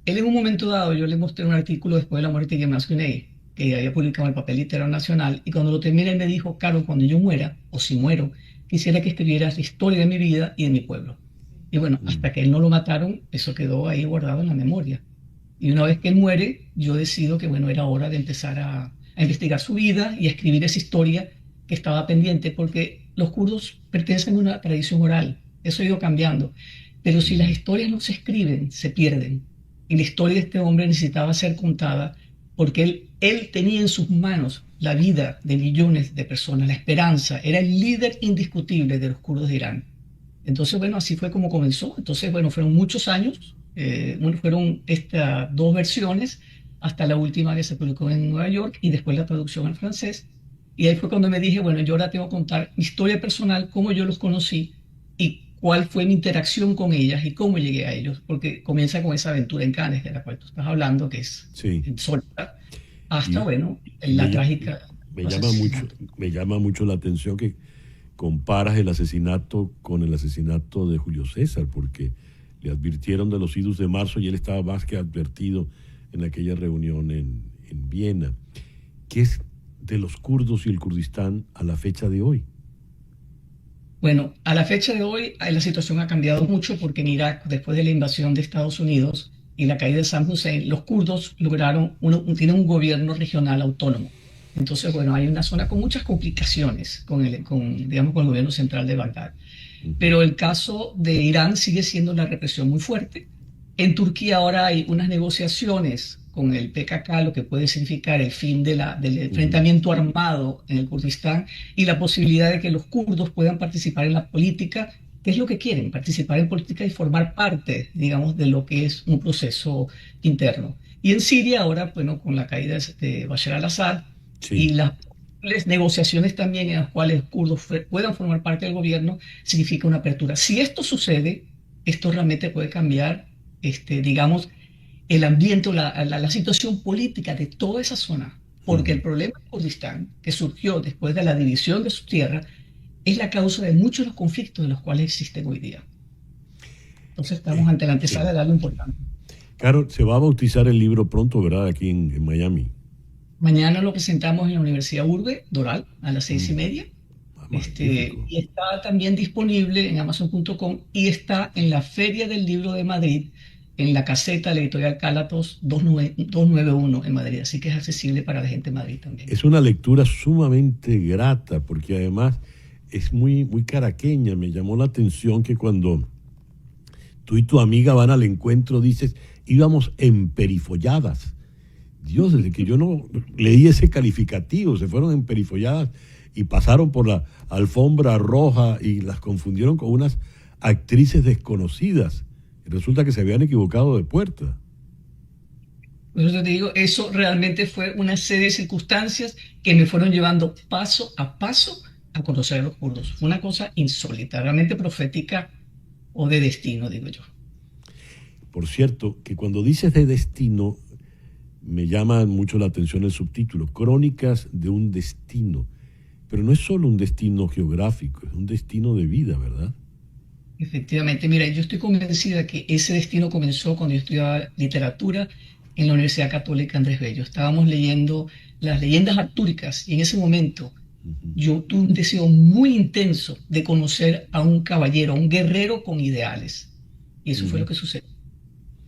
Él en un momento dado, yo le mostré un artículo después de la muerte de Yilmaz Güney, que había publicado en el Papel Literario Nacional, y cuando lo terminé él me dijo: Carlos, cuando yo muera, o si muero, quisiera que escribieras la historia de mi vida y de mi pueblo. Y bueno, hasta que él no lo mataron, eso quedó ahí guardado en la memoria. Y una vez que él muere, yo decido que bueno, era hora de empezar a investigar su vida y a escribir esa historia que estaba pendiente, porque los kurdos pertenecen a una tradición oral. Eso ha ido cambiando. Pero si las historias no se escriben, se pierden. Y la historia de este hombre necesitaba ser contada porque él tenía en sus manos la vida de millones de personas, la esperanza. Era el líder indiscutible de los kurdos de Irán. Entonces, bueno, así fue como comenzó. Entonces, bueno, fueron muchos años. Fueron estas dos versiones, hasta la última que se publicó en Nueva York y después la traducción al francés. Y ahí fue cuando me dije, bueno, yo ahora tengo que contar mi historia personal, cómo yo los conocí y cuál fue mi interacción con ellas y cómo llegué a ellos, porque comienza con esa aventura en Cannes de la cual tú estás hablando, que es insólita, hasta, bueno, en la trágica... Me llama mucho la atención que comparas el asesinato con el asesinato de Julio César, porque le advirtieron de los idus de marzo y él estaba más que advertido en aquella reunión en Viena. ¿Qué es de los kurdos y el Kurdistán a la fecha de hoy? Bueno, a la fecha de hoy la situación ha cambiado mucho porque en Irak, después de la invasión de Estados Unidos y la caída de Saddam Hussein, los kurdos tienen un gobierno regional autónomo. Entonces, bueno, hay una zona con muchas complicaciones con el gobierno central de Bagdad. Pero el caso de Irán sigue siendo la represión muy fuerte. En Turquía ahora hay unas negociaciones con el PKK, lo que puede significar el fin del enfrentamiento armado en el Kurdistán y la posibilidad de que los kurdos puedan participar en la política, que es lo que quieren, participar en política y formar parte, digamos, de lo que es un proceso interno. Y en Siria ahora, bueno, con la caída de Bashar al-Assad y las negociaciones también en las cuales los kurdos puedan formar parte del gobierno, significa una apertura. Si esto sucede, esto realmente puede cambiar, digamos, el ambiente o la situación política de toda esa zona, porque el problema de Kurdistán, que surgió después de la división de su tierra, es la causa de muchos de los conflictos de los cuales existen hoy día. Entonces estamos ante la antesala de algo importante. Caro, se va a bautizar el libro pronto, ¿verdad? Aquí en Miami. Mañana lo presentamos en la Universidad Urbe, Doral, a las 6:30. Y está también disponible en Amazon.com y está en la Feria del Libro de Madrid, en la caseta de la editorial Cálatos 291 en Madrid. Así que es accesible para la gente de Madrid también. Es una lectura sumamente grata porque además es muy, muy caraqueña. Me llamó la atención que cuando tú y tu amiga van al encuentro dices, íbamos emperifolladas. Dios, desde que yo no leí ese calificativo, se fueron emperifolladas y pasaron por la alfombra roja y las confundieron con unas actrices desconocidas. Y resulta que se habían equivocado de puerta. Por eso te digo, eso realmente fue una serie de circunstancias que me fueron llevando paso a conocer a los kurdos. Fue una cosa insólita, realmente profética o de destino, digo yo. Por cierto, que cuando dices de destino, me llama mucho la atención el subtítulo, Crónicas de un destino. Pero no es solo un destino geográfico, es un destino de vida, ¿verdad? Efectivamente, mira, yo estoy convencida que ese destino comenzó cuando yo estudiaba literatura en la Universidad Católica Andrés Bello. Estábamos leyendo las leyendas artúricas y en ese momento yo tuve un deseo muy intenso de conocer a un caballero, a un guerrero con ideales. Y eso fue lo que sucedió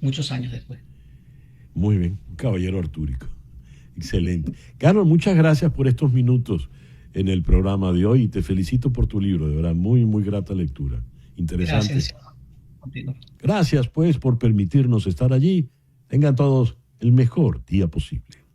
muchos años después. Muy bien, un caballero artúrico. Excelente. Carlos, muchas gracias por estos minutos en el programa de hoy y te felicito por tu libro, de verdad, muy, muy grata lectura. Interesante. Gracias. Gracias, pues, por permitirnos estar allí. Tengan todos el mejor día posible.